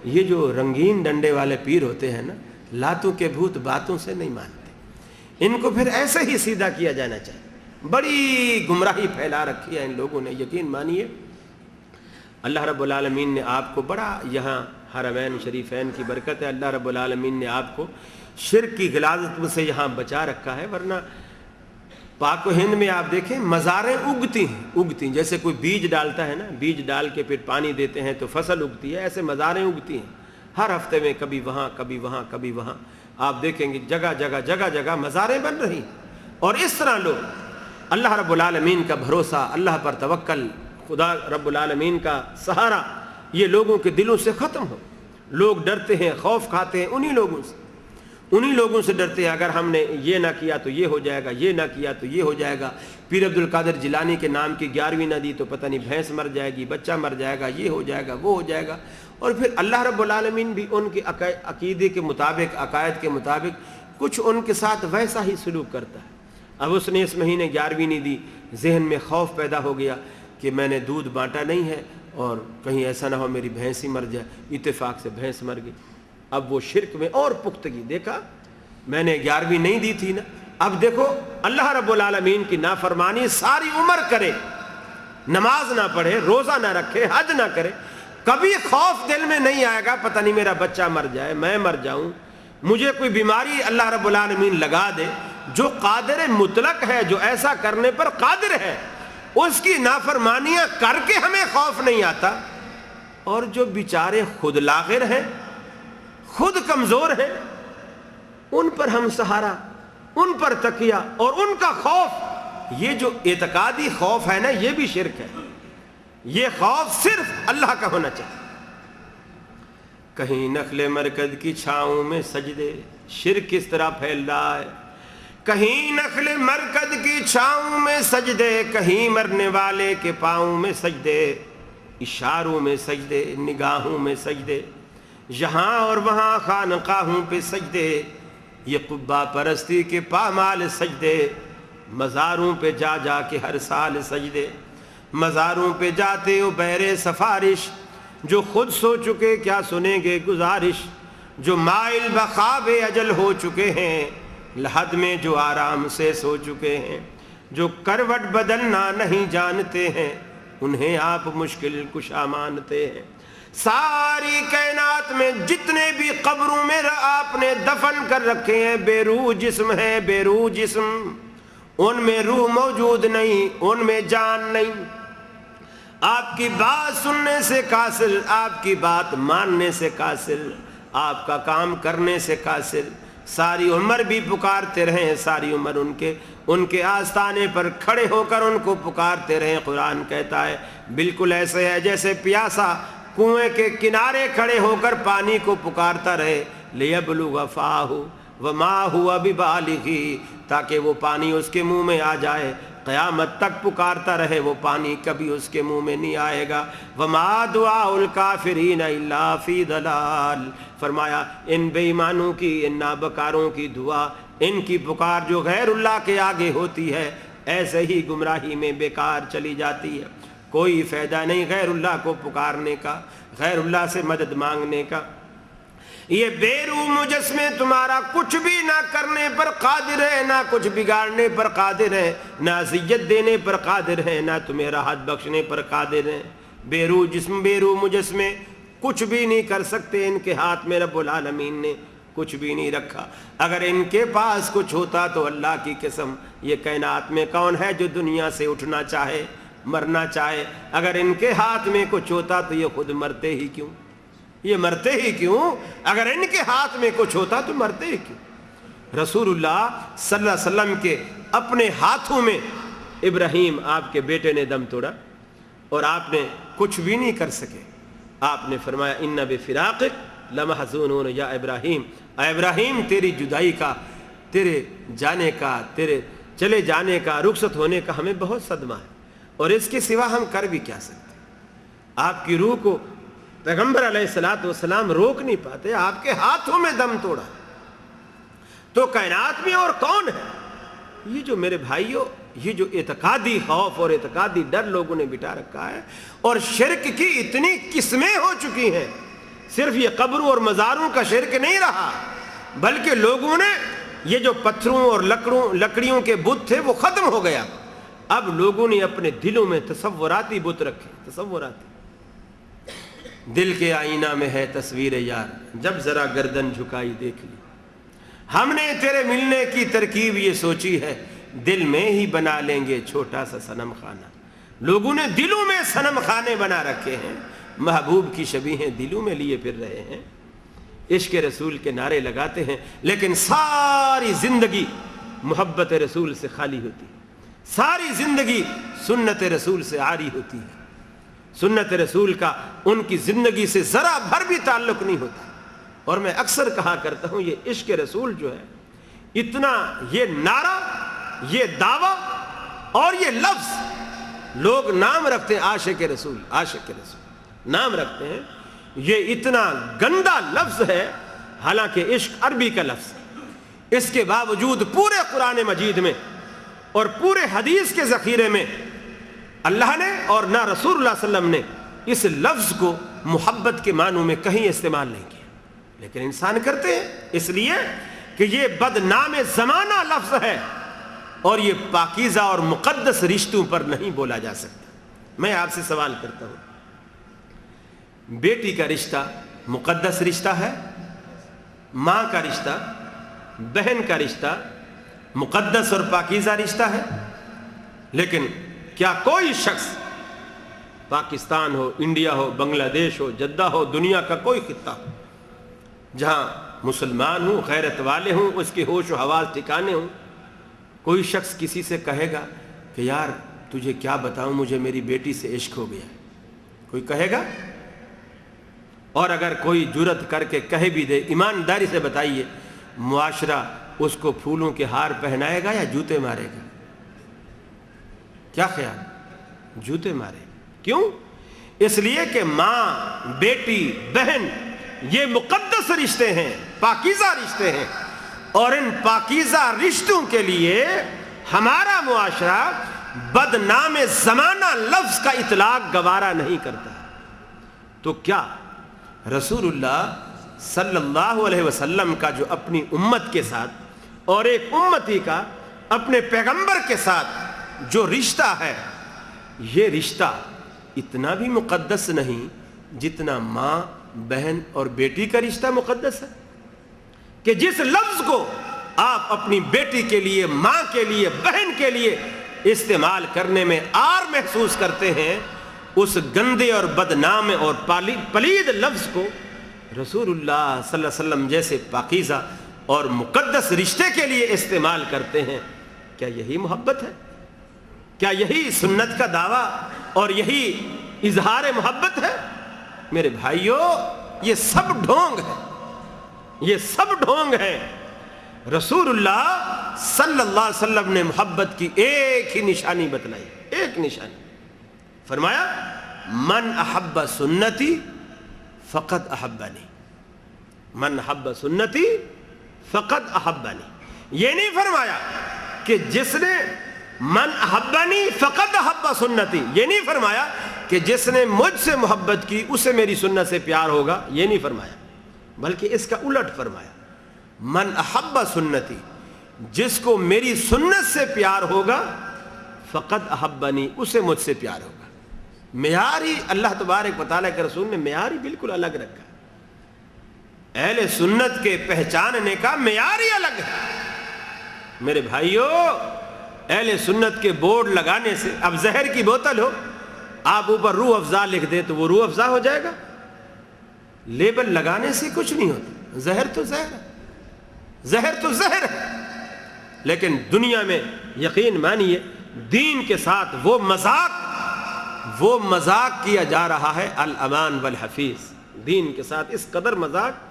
یہ جو رنگین ڈنڈے والے پیر ہوتے ہیں نا، لاتوں کے بھوت باتوں سے نہیں مانتے، ان کو پھر ایسے ہی سیدھا کیا جانا چاہیے۔ بڑی گمراہی پھیلا رکھی ہے ان لوگوں نے، یقین مانیے اللہ رب العالمین نے آپ کو بڑا، یہاں حرمین شریفین کی برکت ہے، اللہ رب العالمین نے آپ کو شرک کی غلاظت سے یہاں بچا رکھا ہے، ورنہ پاک و ہند میں آپ دیکھیں مزاریں اگتی ہیں، جیسے کوئی بیج ڈالتا ہے نا، بیج ڈال کے پھر پانی دیتے ہیں تو فصل اگتی ہے، ایسے مزاریں اگتی ہیں ہر ہفتے میں، کبھی وہاں کبھی وہاں کبھی وہاں، آپ دیکھیں گے جگہ جگہ مزاریں بن رہی۔ اور اس طرح لوگ اللہ رب العالمین کا بھروسہ، اللہ پر توکل، خدا رب العالمین کا سہارا یہ لوگوں کے دلوں سے ختم ہو۔ لوگ ڈرتے ہیں، خوف کھاتے ہیں انہی لوگوں سے ڈرتے ہیں، اگر ہم نے یہ نہ کیا تو یہ ہو جائے گا، یہ نہ کیا تو یہ ہو جائے گا، پیر عبد القادر جیلانی کے نام کی 11ویں نہ دی تو پتہ نہیں بھینس مر جائے گی، بچہ مر جائے گا، یہ ہو جائے گا وہ ہو جائے گا۔ اور پھر اللہ رب العالمین بھی ان کے عقیدے کے مطابق، عقائد کے مطابق کچھ ان کے ساتھ ویسا ہی سلوک کرتا ہے۔ اب اس نے اس مہینے 11ویں نہیں دی، ذہن میں خوف پیدا ہو گیا کہ میں نے دودھ بانٹا نہیں ہے اور کہیں ایسا نہ ہو میری بھینس ہی مر جائے، اتفاق سے بھینس مر گئی۔ اب وہ شرک میں اور پختگی، دیکھا میں نے 11ویں نہیں دی تھی نا، اب دیکھو اللہ رب العالمین کی نافرمانی ساری عمر کرے، نماز نہ پڑھے، روزہ نہ رکھے، حج نہ کرے، کبھی خوف دل میں نہیں آئے گا پتہ نہیں میرا بچہ مر جائے، میں مر جاؤں، مجھے کوئی بیماری اللہ رب العالمین لگا دے۔ جو قادر مطلق ہے، جو ایسا کرنے پر قادر ہے، اس کی نافرمانیاں کر کے ہمیں خوف نہیں آتا، اور جو بیچارے خود لاغر ہیں، خود کمزور ہیں، ان پر ہم سہارا، ان پر تکیہ اور ان کا خوف، یہ جو اعتقادی خوف ہے نا، یہ بھی شرک ہے۔ یہ خوف صرف اللہ کا ہونا چاہیے۔ کہیں نخل مرکز کی چھاؤں میں سجدے، شرک کس طرح پھیل رہا ہے، کہیں نخل مرکز کی چھاؤں میں سجدے، کہیں مرنے والے کے پاؤں میں سجدے، اشاروں میں سجدے، نگاہوں میں سجدے، یہاں اور وہاں خانقاہوں پہ سجدے، یہ قبہ پرستی کے پامال سجدے، مزاروں پہ جا جا کے ہر سال سجدے، مزاروں پہ جاتے ہو بہرے سفارش، جو خود سو چکے کیا سنیں گے گزارش، جو مائل بخواب اجل ہو چکے ہیں، لحد میں جو آرام سے سو چکے ہیں، جو کروٹ بدلنا نہیں جانتے ہیں، انہیں آپ مشکل کشا مانتے ہیں۔ ساری کائنات میں جتنے بھی قبروں میں آپ نے دفن کر رکھے ہیں بے روح جسم ہے، بے روح جسم، ان میں روح موجود نہیں، ان میں جان نہیں۔ آپ کی بات سننے سے کاسل، آپ کی بات ماننے سے کاسل، آپ کا کام کرنے سے کاسل۔ ساری عمر بھی پکارتے رہیں، ساری عمر ان کے آستانے پر کھڑے ہو کر ان کو پکارتے رہیں۔ قرآن کہتا ہے بالکل ایسے ہے جیسے پیاسا کنویں کے کنارے کھڑے ہو کر پانی کو پکارتا رہے، لِيَبْلُغَ فَاهُ وَمَا هُوَ بِبَالِغِهِ، تاکہ وہ پانی اس کے منہ میں آ جائے۔ قیامت تک پکارتا رہے، وہ پانی کبھی اس کے منہ میں نہیں آئے گا۔ وَمَا دُعَاءُ الْكَافِرِينَ إِلَّا فِي ضَلَالٍ، فرمایا ان بے ایمانوں کی، ان نابکاروں کی دعا، ان کی پکار جو غیر اللہ کے آگے ہوتی ہے، ایسے ہی گمراہی میں بیکار چلی جاتی ہے۔ کوئی فائدہ نہیں غیر اللہ کو پکارنے کا، غیر اللہ سے مدد مانگنے کا۔ یہ بے روح مجسمے تمہارا کچھ بھی نہ کرنے پر قادر ہے، نہ کچھ بگاڑنے پر قادر ہے، نہ اذیت دینے پر قادر ہے، نہ تمہیں راحت بخشنے پر قادر ہے۔ بے روح جسم، بے روح مجسمے کچھ بھی نہیں کر سکتے، ان کے ہاتھ میں رب العالمین نے کچھ بھی نہیں رکھا۔ اگر ان کے پاس کچھ ہوتا تو اللہ کی قسم یہ کائنات میں کون ہے جو دنیا سے اٹھنا چاہے، مرنا چاہے؟ اگر ان کے ہاتھ میں کچھ ہوتا تو یہ خود مرتے ہی کیوں؟ یہ مرتے ہی کیوں؟ اگر ان کے ہاتھ میں کچھ ہوتا تو مرتے ہی کیوں؟ رسول اللہ صلی اللہ علیہ وسلم کے اپنے ہاتھوں میں ابراہیم آپ کے بیٹے نے دم توڑا اور آپ نے کچھ بھی نہیں کر سکے۔ آپ نے فرمایا اِنَّ بِفِرَاقِكَ لَمَحْزُونُونَ یا ابراہیم، اے ابراہیم تیری جدائی کا، تیرے جانے کا، تیرے چلے جانے کا، رخصت ہونے کا ہمیں بہت صدمہ ہے، اور اس کے سوا ہم کر بھی کیا سکتے؟ آپ کی روح کو پیغمبر علیہ السلام روک نہیں پاتے، آپ کے ہاتھوں میں دم توڑا۔ تو کائنات میں اور کون ہے؟ یہ جو میرے بھائیوں، یہ جو اعتقادی خوف اور اعتقادی ڈر لوگوں نے بٹا رکھا ہے، اور شرک کی اتنی قسمیں ہو چکی ہیں۔ صرف یہ قبروں اور مزاروں کا شرک نہیں رہا، بلکہ لوگوں نے یہ جو پتھروں اور لکڑیوں کے بت تھے وہ ختم ہو گیا۔ اب لوگوں نے اپنے دلوں میں تصوراتی بت رکھے، تصوراتی۔ دل کے آئینہ میں ہے تصویر یار، جب ذرا گردن جھکائی دیکھ لی۔ ہم نے تیرے ملنے کی ترکیب یہ سوچی ہے، دل میں ہی بنا لیں گے چھوٹا سا صنم خانہ۔ لوگوں نے دلوں میں صنم خانے بنا رکھے ہیں، محبوب کی شبیہیں دلوں میں لیے پھر رہے ہیں، عشق رسول کے نعرے لگاتے ہیں، لیکن ساری زندگی محبت رسول سے خالی ہوتی ہے، ساری زندگی سنت رسول سے عاری ہوتی ہے، سنت رسول کا ان کی زندگی سے ذرا بھر بھی تعلق نہیں ہوتا۔ اور میں اکثر کہا کرتا ہوں یہ عشق رسول جو ہے، اتنا یہ نعرہ، یہ دعویٰ اور یہ لفظ، لوگ نام رکھتے ہیں عاشق رسول، عاشق رسول نام رکھتے ہیں، یہ اتنا گندا لفظ ہے، حالانکہ عشق عربی کا لفظ ہے۔ اس کے باوجود پورے قرآن مجید میں اور پورے حدیث کے ذخیرے میں اللہ نے اور نہ رسول اللہ صلی اللہ علیہ وسلم نے اس لفظ کو محبت کے معنوں میں کہیں استعمال نہیں کیا، لیکن انسان کرتے ہیں، اس لیے کہ یہ بدنام زمانہ لفظ ہے اور یہ پاکیزہ اور مقدس رشتوں پر نہیں بولا جا سکتا۔ میں آپ سے سوال کرتا ہوں، بیٹی کا رشتہ مقدس رشتہ ہے، ماں کا رشتہ، بہن کا رشتہ مقدس اور پاکیزہ رشتہ ہے، لیکن کیا کوئی شخص پاکستان ہو، انڈیا ہو، بنگلہ دیش ہو، جدہ ہو، دنیا کا کوئی خطہ ہو جہاں مسلمان ہوں، غیرت والے ہوں، اس کے ہوش و حواس ٹھکانے ہوں، کوئی شخص کسی سے کہے گا کہ یار تجھے کیا بتاؤں، مجھے میری بیٹی سے عشق ہو گیا؟ کوئی کہے گا؟ اور اگر کوئی جرت کر کے کہہ بھی دے، ایمانداری سے بتائیے، معاشرہ اس کو پھولوں کے ہار پہنائے گا یا جوتے مارے گا؟ کیا خیال؟ جوتے مارے۔ کیوں؟ اس لیے کہ ماں، بیٹی، بہن یہ مقدس رشتے ہیں، پاکیزہ رشتے ہیں، اور ان پاکیزہ رشتوں کے لیے ہمارا معاشرہ بدنام زمانہ لفظ کا اطلاق گوارا نہیں کرتا، تو کیا رسول اللہ صلی اللہ علیہ وسلم کا جو اپنی امت کے ساتھ اور ایک امتی کا اپنے پیغمبر کے ساتھ جو رشتہ ہے، یہ رشتہ اتنا بھی مقدس نہیں جتنا ماں بہن اور بیٹی کا رشتہ مقدس ہے، کہ جس لفظ کو آپ اپنی بیٹی کے لیے، ماں کے لیے، بہن کے لیے استعمال کرنے میں آر محسوس کرتے ہیں، اس گندے اور بدنام اور پلید لفظ کو رسول اللہ صلی اللہ علیہ وسلم جیسے پاکیزہ اور مقدس رشتے کے لیے استعمال کرتے ہیں۔ کیا یہی محبت ہے؟ کیا یہی سنت کا دعویٰ اور یہی اظہار محبت ہے؟ میرے بھائیوں، یہ سب ڈھونگ ہے، یہ سب ڈھونگ ہے۔ رسول اللہ صلی اللہ علیہ وسلم نے محبت کی ایک ہی نشانی بتلائی، ایک نشانی، فرمایا من احب سنتی فقد احبنی، من احب سنتی فقد احبنی۔ یہ نہیں فرمایا کہ جس نے من احبنی فقد احب سنتی، یہ نہیں فرمایا کہ جس نے مجھ سے محبت کی اسے میری سنت سے پیار ہوگا، یہ نہیں فرمایا، بلکہ اس کا الٹ فرمایا من احب سنتی، جس کو میری سنت سے پیار ہوگا فقد احبنی، اسے مجھ سے پیار ہوگا۔ معیار ہی اللہ تبارک و تعالیٰ کے رسول نے معیار ہی بالکل الگ رکھا، اہل سنت کے پہچاننے کا معیار ہی الگ ہے۔ میرے بھائیوں، اہل سنت کے بورڈ لگانے سے، اب زہر کی بوتل ہو، آپ اوپر روح افزا لکھ دیں تو وہ روح افزا ہو جائے گا، لیبل لگانے سے کچھ نہیں ہوتا، زہر تو زہر ہے، زہر تو زہر ہے۔ لیکن دنیا میں یقین مانیے دین کے ساتھ وہ مذاق کیا جا رہا ہے، الامان والحفیظ، دین کے ساتھ اس قدر مذاق،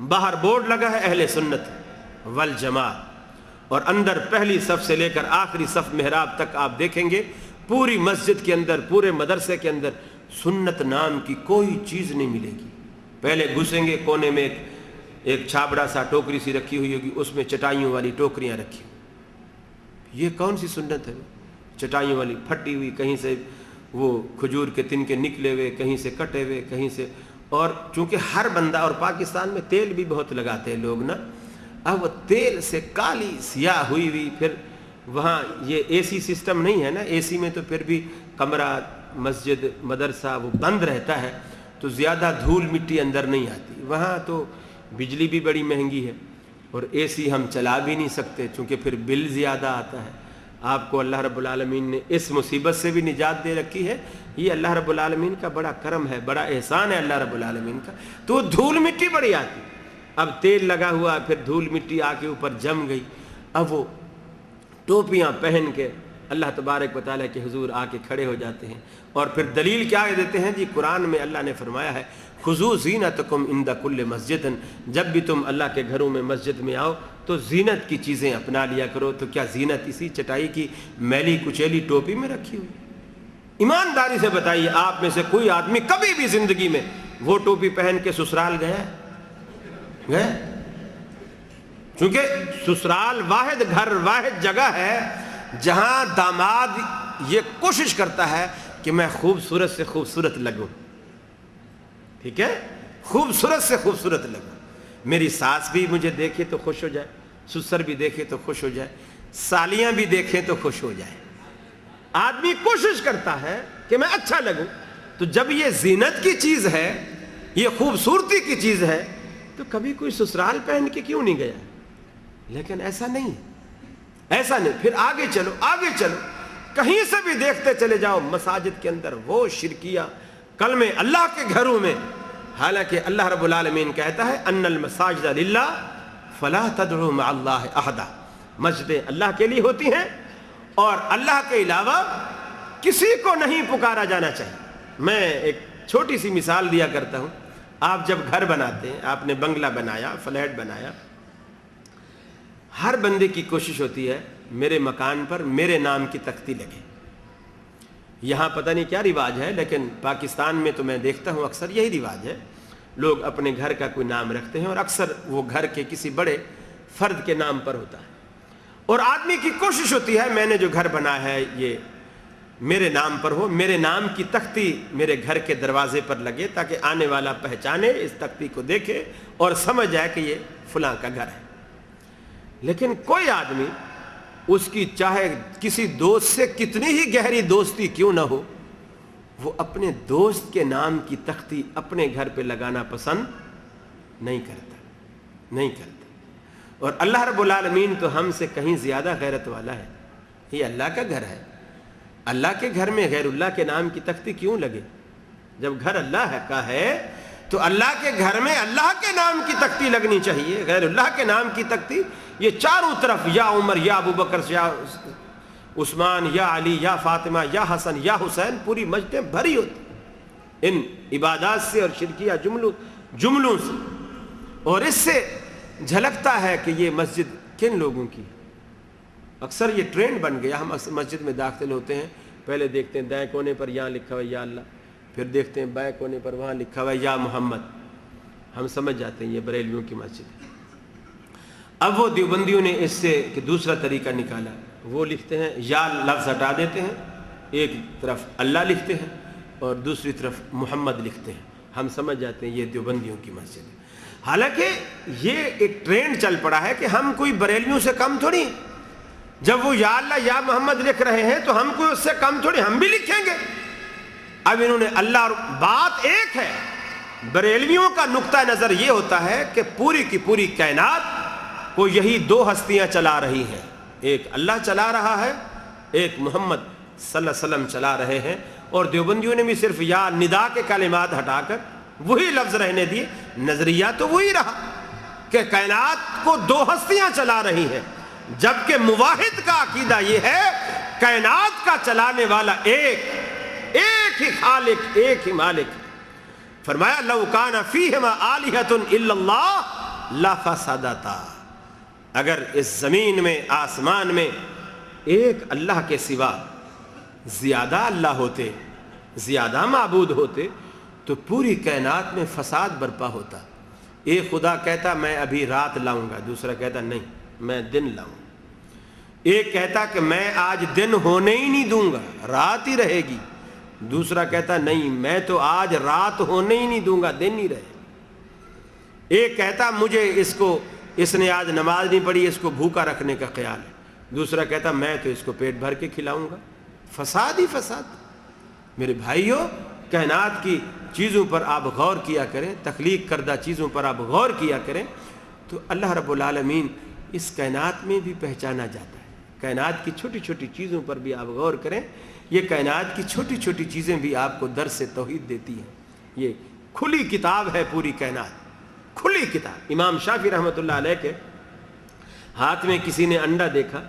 باہر بورڈ لگا ہے اہل سنت والجماعت، اور اندر پہلی صف سے لے کر آخری صف محراب تک آپ دیکھیں گے پوری مسجد کے اندر، پورے مدرسے کے اندر سنت نام کی کوئی چیز نہیں ملے گی۔ پہلے گھسیں گے کونے میں ایک چھابڑا سا ٹوکری سی رکھی ہوئی ہوگی، اس میں چٹائیوں والی ٹوکریاں رکھی ہوئی، یہ کون سی سنت ہے؟ چٹائیوں والی پھٹی ہوئی، کہیں سے وہ کھجور کے تن کے نکلے ہوئے، کہیں سے کٹے ہوئے، کہیں سے، اور چونکہ ہر بندہ، اور پاکستان میں تیل بھی بہت لگاتے ہیں لوگ نا، اب وہ تیل سے کالی سیاہ ہوئی ہوئی، پھر وہاں یہ اے سی سسٹم نہیں ہے نا، اے سی میں تو پھر بھی کمرہ، مسجد، مدرسہ وہ بند رہتا ہے تو زیادہ دھول مٹی اندر نہیں آتی، وہاں تو بجلی بھی بڑی مہنگی ہے اور اے سی ہم چلا بھی نہیں سکتے چونکہ پھر بل زیادہ آتا ہے۔ آپ کو اللہ رب العالمین نے اس مصیبت سے بھی نجات دے رکھی ہے، یہ اللہ رب العالمین کا بڑا کرم ہے، بڑا احسان ہے اللہ رب العالمین کا، تو دھول مٹی بڑی آتی، اب تیل لگا ہوا، پھر دھول مٹی آ کے اوپر جم گئی، اب وہ ٹوپیاں پہن کے اللہ تبارک و تعالیٰ کے حضور آ کے کھڑے ہو جاتے ہیں، اور پھر دلیل کیا دیتے ہیں جی؟ قرآن میں اللہ نے فرمایا ہے خذوا زینتکم عند کل مسجد، جب بھی تم اللہ کے گھروں میں مسجد میں آؤ تو زینت کی چیزیں اپنا لیا کرو۔ تو کیا زینت اسی چٹائی کی میلی کچیلی ٹوپی میں رکھی ہوئی؟ ایمانداری سے بتائیے، آپ میں سے کوئی آدمی کبھی بھی زندگی میں وہ ٹوپی پہن کے سسرال گیا؟ چونکہ سسرال واحد گھر، واحد جگہ ہے جہاں داماد یہ کوشش کرتا ہے کہ میں خوبصورت سے خوبصورت لگوں، ٹھیک ہے، خوبصورت سے خوبصورت لگوں، میری ساس بھی مجھے دیکھے تو خوش ہو جائے، سسر بھی دیکھے تو خوش ہو جائے، سالیاں بھی دیکھیں تو خوش ہو جائے، آدمی کوشش کرتا ہے کہ میں اچھا لگوں۔ تو جب یہ زینت کی چیز ہے، یہ خوبصورتی کی چیز ہے، تو کبھی کوئی سسرال پہن کے کیوں نہیں گیا؟ لیکن ایسا نہیں، ایسا نہیں۔ پھر آگے چلو، آگے چلو، کہیں سے بھی دیکھتے چلے جاؤ مساجد کے اندر وہ شرکیہ کلمے اللہ کے گھروں میں، حالانکہ اللہ رب العالمین کہتا ہے ان المساجد للہ فلا تدعوا مع اللہ احدا، مسجدیں اللہ کے لیے ہوتی ہیں اور اللہ کے علاوہ کسی کو نہیں پکارا جانا چاہیے۔ میں ایک چھوٹی سی مثال دیا کرتا ہوں، آپ جب گھر بناتے ہیں، آپ نے بنگلہ بنایا، فلیٹ بنایا، ہر بندے کی کوشش ہوتی ہے میرے مکان پر میرے نام کی تختی لگے۔ یہاں پتہ نہیں کیا رواج ہے، لیکن پاکستان میں تو میں دیکھتا ہوں اکثر یہی رواج ہے، لوگ اپنے گھر کا کوئی نام رکھتے ہیں اور اکثر وہ گھر کے کسی بڑے فرد کے نام پر ہوتا ہے، اور آدمی کی کوشش ہوتی ہے میں نے جو گھر بنا ہے یہ میرے نام پر ہو, میرے نام کی تختی میرے گھر کے دروازے پر لگے تاکہ آنے والا پہچانے, اس تختی کو دیکھے اور سمجھ جائے کہ یہ فلاں کا گھر ہے. لیکن کوئی آدمی اس کی چاہے کسی دوست سے کتنی ہی گہری دوستی کیوں نہ ہو, وہ اپنے دوست کے نام کی تختی اپنے گھر پہ لگانا پسند نہیں کرتا. اور اللہ رب العالمین تو ہم سے کہیں زیادہ غیرت والا ہے. یہ اللہ کا گھر ہے, اللہ کے گھر میں غیر اللہ کے نام کی تختی کیوں لگے؟ جب گھر اللہ کا ہے تو اللہ کے گھر میں اللہ کے نام کی تختی لگنی چاہیے. غیر اللہ کے نام کی تختی یہ چاروں طرف یا عمر یا ابو بکر یا عثمان یا علی یا فاطمہ یا حسن یا حسین, پوری مسجدیں بھری ہوتی ان عبادات سے اور شرکیہ جملوں سے. اور اس سے جھلکتا ہے کہ یہ مسجد کن لوگوں کی. اکثر یہ ٹرینڈ بن گیا, ہم مسجد میں داخل ہوتے ہیں, پہلے دیکھتے ہیں دائیں کونے پر یہاں لکھا ہوا یا اللہ, پھر دیکھتے ہیں بائیں کونے پر وہاں لکھا ہوا یا محمد. ہم سمجھ جاتے ہیں یہ بریلویوں کی مسجد ہے. اب وہ دیوبندیوں نے اس سے کہ دوسرا طریقہ نکالا, وہ لکھتے ہیں یا لفظ ہٹا دیتے ہیں, ایک طرف اللہ لکھتے ہیں اور دوسری طرف محمد لکھتے ہیں. ہم سمجھ جاتے ہیں یہ دیوبندیوں کی مسجد ہے. حالانکہ یہ ایک ٹرینڈ چل پڑا ہے کہ ہم کوئی بریلویوں سے کم تھوڑی. جب وہ یا اللہ یا محمد لکھ رہے ہیں تو ہم کوئی اس سے کم تھوڑی, ہم بھی لکھیں گے. اب انہوں نے اللہ, اور بات ایک ہے. بریلویوں کا نقطہ نظر یہ ہوتا ہے کہ پوری کی پوری کائنات کو یہی دو ہستیاں چلا رہی ہیں, ایک اللہ چلا رہا ہے, ایک محمد صلی اللہ علیہ وسلم چلا رہے ہیں. اور دیوبندیوں نے بھی صرف یا ندا کے کلمات ہٹا کر وہی لفظ رہنے دیے. نظریہ تو وہی رہا کہ کائنات کو دو ہستیاں چلا رہی ہیں, جبکہ مواحد کا عقیدہ یہ ہے کائنات کا چلانے والا ایک ہی خالق, ایک ہی مالک. فرمایا لو کان فیہما آلہۃ الا اللہ لفسدتا, اگر اس زمین میں آسمان میں ایک اللہ کے سوا زیادہ اللہ ہوتے, زیادہ معبود ہوتے, تو پوری کائنات میں فساد برپا ہوتا. ایک خدا کہتا میں ابھی رات لاؤں گا, دوسرا کہتا نہیں میں دن لاؤں. ایک کہتا کہ میں آج دن ہونے ہی نہیں دوں گا, رات ہی رہے گی. دوسرا کہتا نہیں میں تو آج رات ہونے ہی نہیں دوں گا, دن ہی رہے. ایک کہتا مجھے اس نے آج نماز نہیں پڑھی, اس کو بھوکا رکھنے کا خیال ہے. دوسرا کہتا میں تو اس کو پیٹ بھر کے کھلاؤں گا. فساد ہی فساد. میرے بھائیو, کائنات کی چیزوں پر آپ غور کیا کریں, تخلیق کردہ چیزوں پر آپ غور کیا کریں تو اللہ رب العالمین اس کائنات میں بھی پہچانا جاتا ہے. کائنات کی چھوٹی چھوٹی چیزوں پر بھی آپ غور کریں, یہ کائنات کی چھوٹی چھوٹی چیزیں بھی آپ کو درس توحید دیتی ہیں. یہ کھلی کتاب ہے پوری کائنات, کھلی کتاب. امام شافعی رحمۃ اللہ علیہ کے ہاتھ میں کسی نے انڈا دیکھا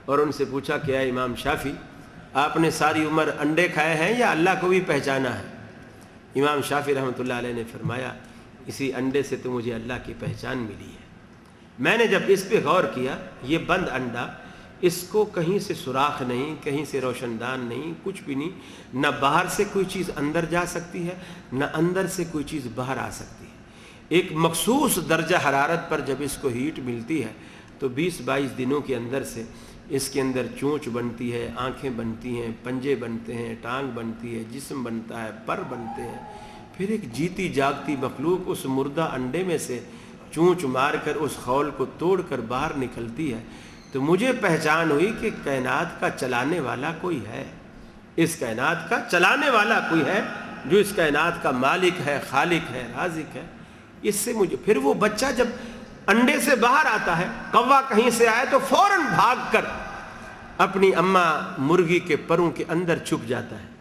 اور ان سے پوچھا کہ اے امام شافعی, آپ نے ساری عمر انڈے کھائے ہیں یا اللہ کو بھی پہچانا ہے؟ امام شافعی رحمۃ اللہ علیہ نے فرمایا اسی انڈے سے تو مجھے اللہ کی پہچان ملی ہے. میں نے جب اس پہ غور کیا, یہ بند انڈا, اس کو کہیں سے سوراخ نہیں, کہیں سے روشن دان نہیں, کچھ بھی نہیں, نہ باہر سے کوئی چیز اندر جا سکتی ہے نہ اندر سے کوئی چیز باہر آ سکتی ہے. ایک مخصوص درجہ حرارت پر جب اس کو ہیٹ ملتی ہے تو 20-22 دنوں کے اندر سے اس کے اندر چونچ بنتی ہے, آنکھیں بنتی ہیں, پنجے بنتے ہیں, ٹانگ بنتی ہے, جسم بنتا ہے, پر بنتے ہیں. پھر ایک جیتی جاگتی مخلوق اس مردہ انڈے میں سے چونچ مار کر اس خول کو توڑ کر باہر نکلتی ہے. تو مجھے پہچان ہوئی کہ کائنات کا چلانے والا کوئی ہے, اس کائنات کا چلانے والا کوئی ہے جو اس کائنات کا مالک ہے, خالق ہے, رازق ہے. اس سے مجھے پھر وہ بچہ جب انڈے سے باہر آتا ہے, کوا کہیں سے آئے تو فوراً بھاگ کر اپنی اماں مرغی کے پروں کے اندر چھپ جاتا ہے.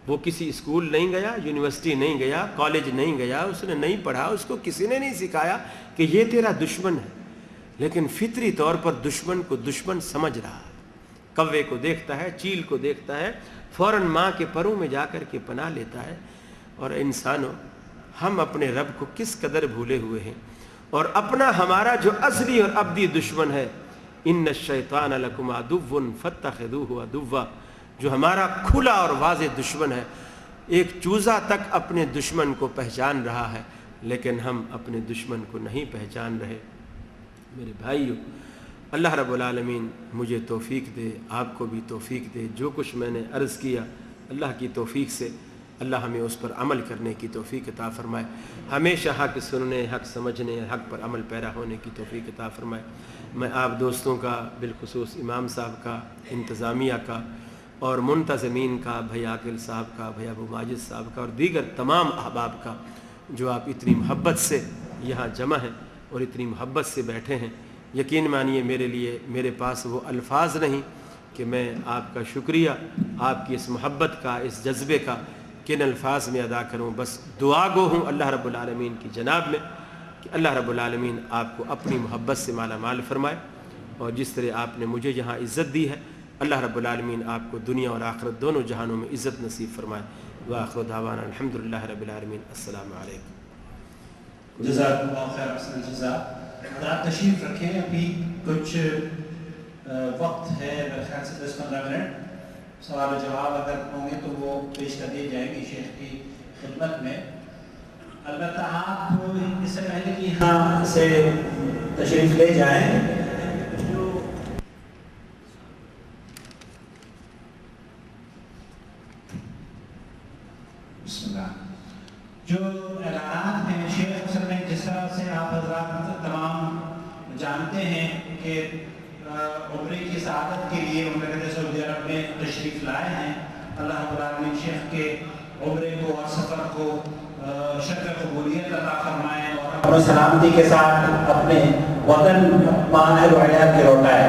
وہ کسی اسکول نہیں گیا, یونیورسٹی نہیں گیا, کالج نہیں گیا, اس نے نہیں پڑھا, اس کو کسی نے نہیں سکھایا کہ یہ تیرا دشمن ہے, لیکن فطری طور پر دشمن کو دشمن سمجھ رہا ہے. کوے کو دیکھتا ہے, چیل کو دیکھتا ہے, فوراً ماں کے پروں میں جا کر کے پناہ لیتا ہے. اور انسانوں, ہم اپنے رب کو کس قدر بھولے ہوئے ہیں, اور اپنا ہمارا جو اصلی اور ابدی دشمن ہے, ان الشیطان لکم عدو فاتخذوہ عدوا, جو ہمارا کھلا اور واضح دشمن ہے. ایک چوزا تک اپنے دشمن کو پہچان رہا ہے, لیکن ہم اپنے دشمن کو نہیں پہچان رہے. میرے بھائیو, اللہ رب العالمین مجھے توفیق دے، آپ کو بھی توفیق دے، جو کچھ میں نے عرض کیا اللہ کی توفیق سے اللہ ہمیں اس پر عمل کرنے کی توفیق عطا فرمائے، ہمیشہ حق سننے، حق سمجھنے، حق پر عمل پیرا ہونے کی توفیق عطا فرمائے۔ میں آپ دوستوں کا، بالخصوص امام صاحب کا، انتظامیہ کا اور منتظمین کا، بھائی عاقل صاحب کا، بھائی ابو ماجد صاحب کا اور دیگر تمام احباب کا جو آپ اتنی محبت سے یہاں جمع ہیں اور اتنی محبت سے بیٹھے ہیں، یقین مانیے میرے لیے میرے پاس وہ الفاظ نہیں کہ میں آپ کا شکریہ، آپ کی اس محبت کا، اس جذبے کا کن الفاظ میں ادا کروں۔ بس دعا گو ہوں اللہ رب العالمین کی جناب میں کہ اللہ رب العالمین آپ کو اپنی محبت سے مالا مال فرمائے، اور جس طرح آپ نے مجھے یہاں عزت دی ہے اللہ رب العالمین آپ کو دنیا اور آخرت دونوں جہانوں میں عزت نصیب فرمائے۔ وآخر دعوانا الحمدللہ رب العالمین، السلام علیکم۔ جزاک اللہ خیر، احسن الجزاء۔ حضرات تشریف رکھیں، ابھی کچھ وقت ہے، میرے خیال سے 10-15 منٹ، سوال و جواب اگر ہوں گے تو وہ پیش کر دیے جائیں گے شیخ کی خدمت میں۔ البتہ آپ اس سے پہلے کہ یہاں سے تشریف لے جائیں، بسم اللہ، جو اعلانات ہیں شیخ اصل میں جس طرح سے آپ حضرات تمام جانتے ہیں کہ عمرے کی سعادت کے لیے مملکت سعودی عرب میں تشریف لائے ہیں، اللہ رب العالمین شیخ کے عمرے کو اور سفر کو شرف قبولیت عطا فرمائے اور امن و سلامتی کے ساتھ اپنے وطن اہل و عیال کے لوٹائے۔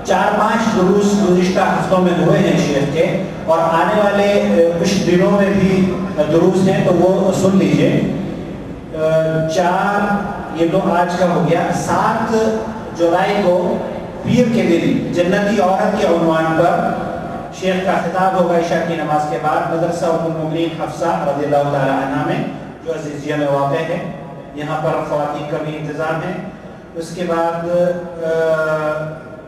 4-5 دروس گزشتہ ہفتوں میں ہوئے ہیں شیخ کے، اور آنے والے کچھ دنوں میں بھی دروس ہیں تو وہ سن لیجئے۔ 4 یہ تو آج کا ہو گیا، 7 جولائی کو پیر کے دن جنتی عورت کے عنوان پر شیخ کا خطاب ہوگا عشاء کی نماز کے بعد مدرسہ ام المؤمنین حفصہ رضی اللہ تعالیٰ عنہ میں، جو عزیزیہ میں واقع ہے۔ یہاں پر خواتین کا بھی انتظام ہے۔ اس کے بعد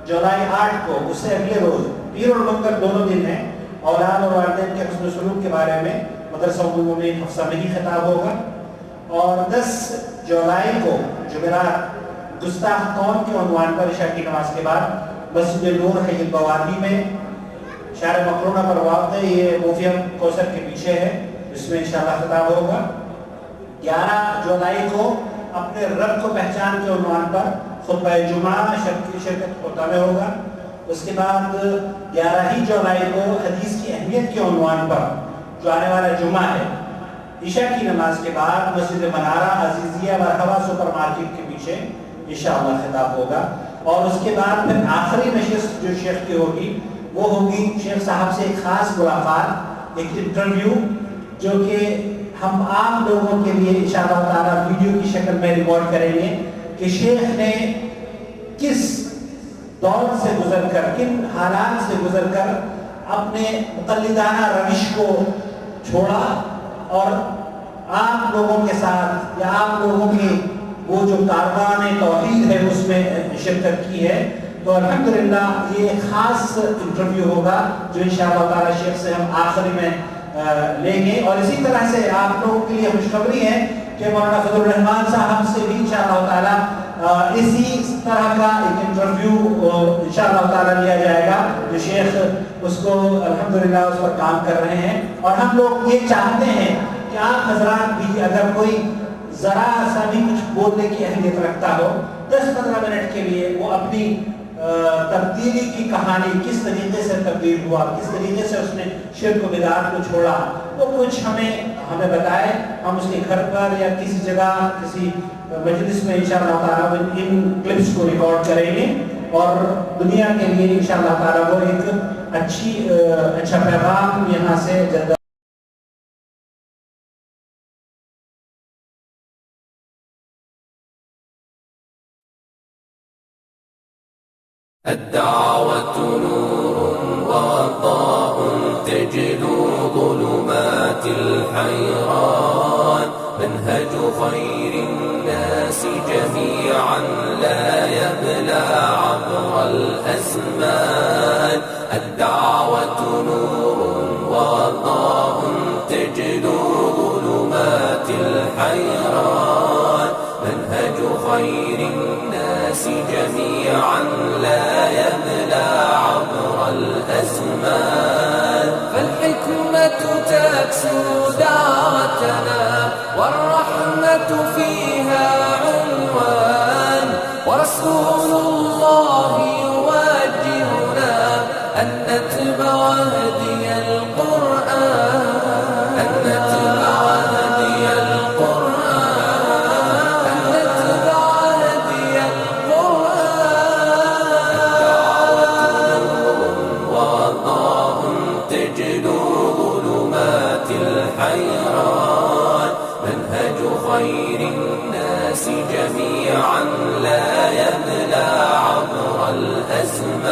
جولائی 8 کو، اس سے اگلے روز، پیر اور منگل دونوں دن ہیں، اولاد اور والدین کے حسن سلوک کے بارے میں مدرسہ ام المؤمنین حفصہ میں ہی خطاب ہوگا۔ اور 10 جولائی کو جمعرات گستاخ قوم کے عنوان پر عشاء کی نماز کے بعد مسجد نور حی البوادی میں شارع مقرونہ پر واقع، یہ موفیم کوثر کے پیچھے ہے، اس میں انشاءاللہ خطاب ہوگا۔ 11 جولائی کو اپنے رب کو پہچان کے عنوان پر خطبہ جمعہ شرکت کوٹہ میں ہوگا۔ اس کے بعد 11 ہی جولائی کو حدیث کی اہمیت کے عنوان پر جو آنے والا جمعہ ہے، عشاء کی نماز کے بعد مسجد منارہ عزیزیہ مرحبا سپر مارکیٹ کے پیچھے انشاءاللہ خطاب ہوگا۔ اور اس کے بعد پھر آخری نشست جو شیخ کی ہوگی وہ ہوگی شیخ صاحب سے ایک خاص ملاقات، ایک انٹرویو جو کہ ہم عام لوگوں کے لیے انشاءاللہ تعالیٰ ویڈیو کی شکل میں ریکارڈ کریں گے کہ شیخ نے کس دور سے گزر کر، کن حالات سے گزر کر اپنے مقلدانہ روش کو چھوڑا اور آپ لوگوں کے ساتھ یا آپ لوگوں کی وہ جو کاروان توحید ہے اس میں شرکت کی ہے۔ تو الحمدللہ یہ ایک خاص انٹرویو ہوگا جو انشاءاللہ تعالیٰ شیخ سے ہم آخری میں لیں گے۔ اور اسی طرح سے آپ لوگوں کے لیے خوشخبری ہے کہ مولانا فضل الرحمان صاحب سے بھی انشاءاللہ تعالیٰ اسی طرح کا ایک انٹرویو انشاءاللہ تعالیٰ لیا جائے گا، جو شیخ اس کو الحمدللہ اس پر کام کر رہے ہیں۔ اور ہم لوگ یہ چاہتے ہیں کہ آپ حضرات بھی اگر کوئی ذرا سا بھی کچھ بولنے کی اہلیت رکھتا ہو 10-15 منٹ کے لیے وہ اپنی تبدیلی کی کہانی کس طریقے سے تبدیل ہوا، کس طریقے سے اس نے شرک و بدعات کو چھوڑا، وہ کچھ ہمیں بتائے، ہم اس کے گھر پر یا کسی جگہ کسی مجلس میں انشاءاللہ تعالیٰ ان کلپس کو ریکارڈ کریں گے اور دنیا کے لیے انشاءاللہ تعالیٰ وہ ایک اچھا پیغام یہاں سے جدہ الدعوة نور وضاء تجلو ظلمات الحيران منهج خير الناس جميعا لا يبلى عبر الأزمان الدعوة نور وضاء تجلو ظلمات الحيران منهج خير الناس الناس جميعا لا يبلى عبر الأزمان. فالحكمة تكسو دعوتنا والرحمة فيها عنوان، ورسول الله يوجهنا أن نتبع هدي القرآن، أن نتبع هدي القرآن، أن نتبع هدي القرآن. الدعوة نور وضاء تجلو ظلمات الحيران، منهج خير الناس جميعا لا يبلى عبر الأزمان.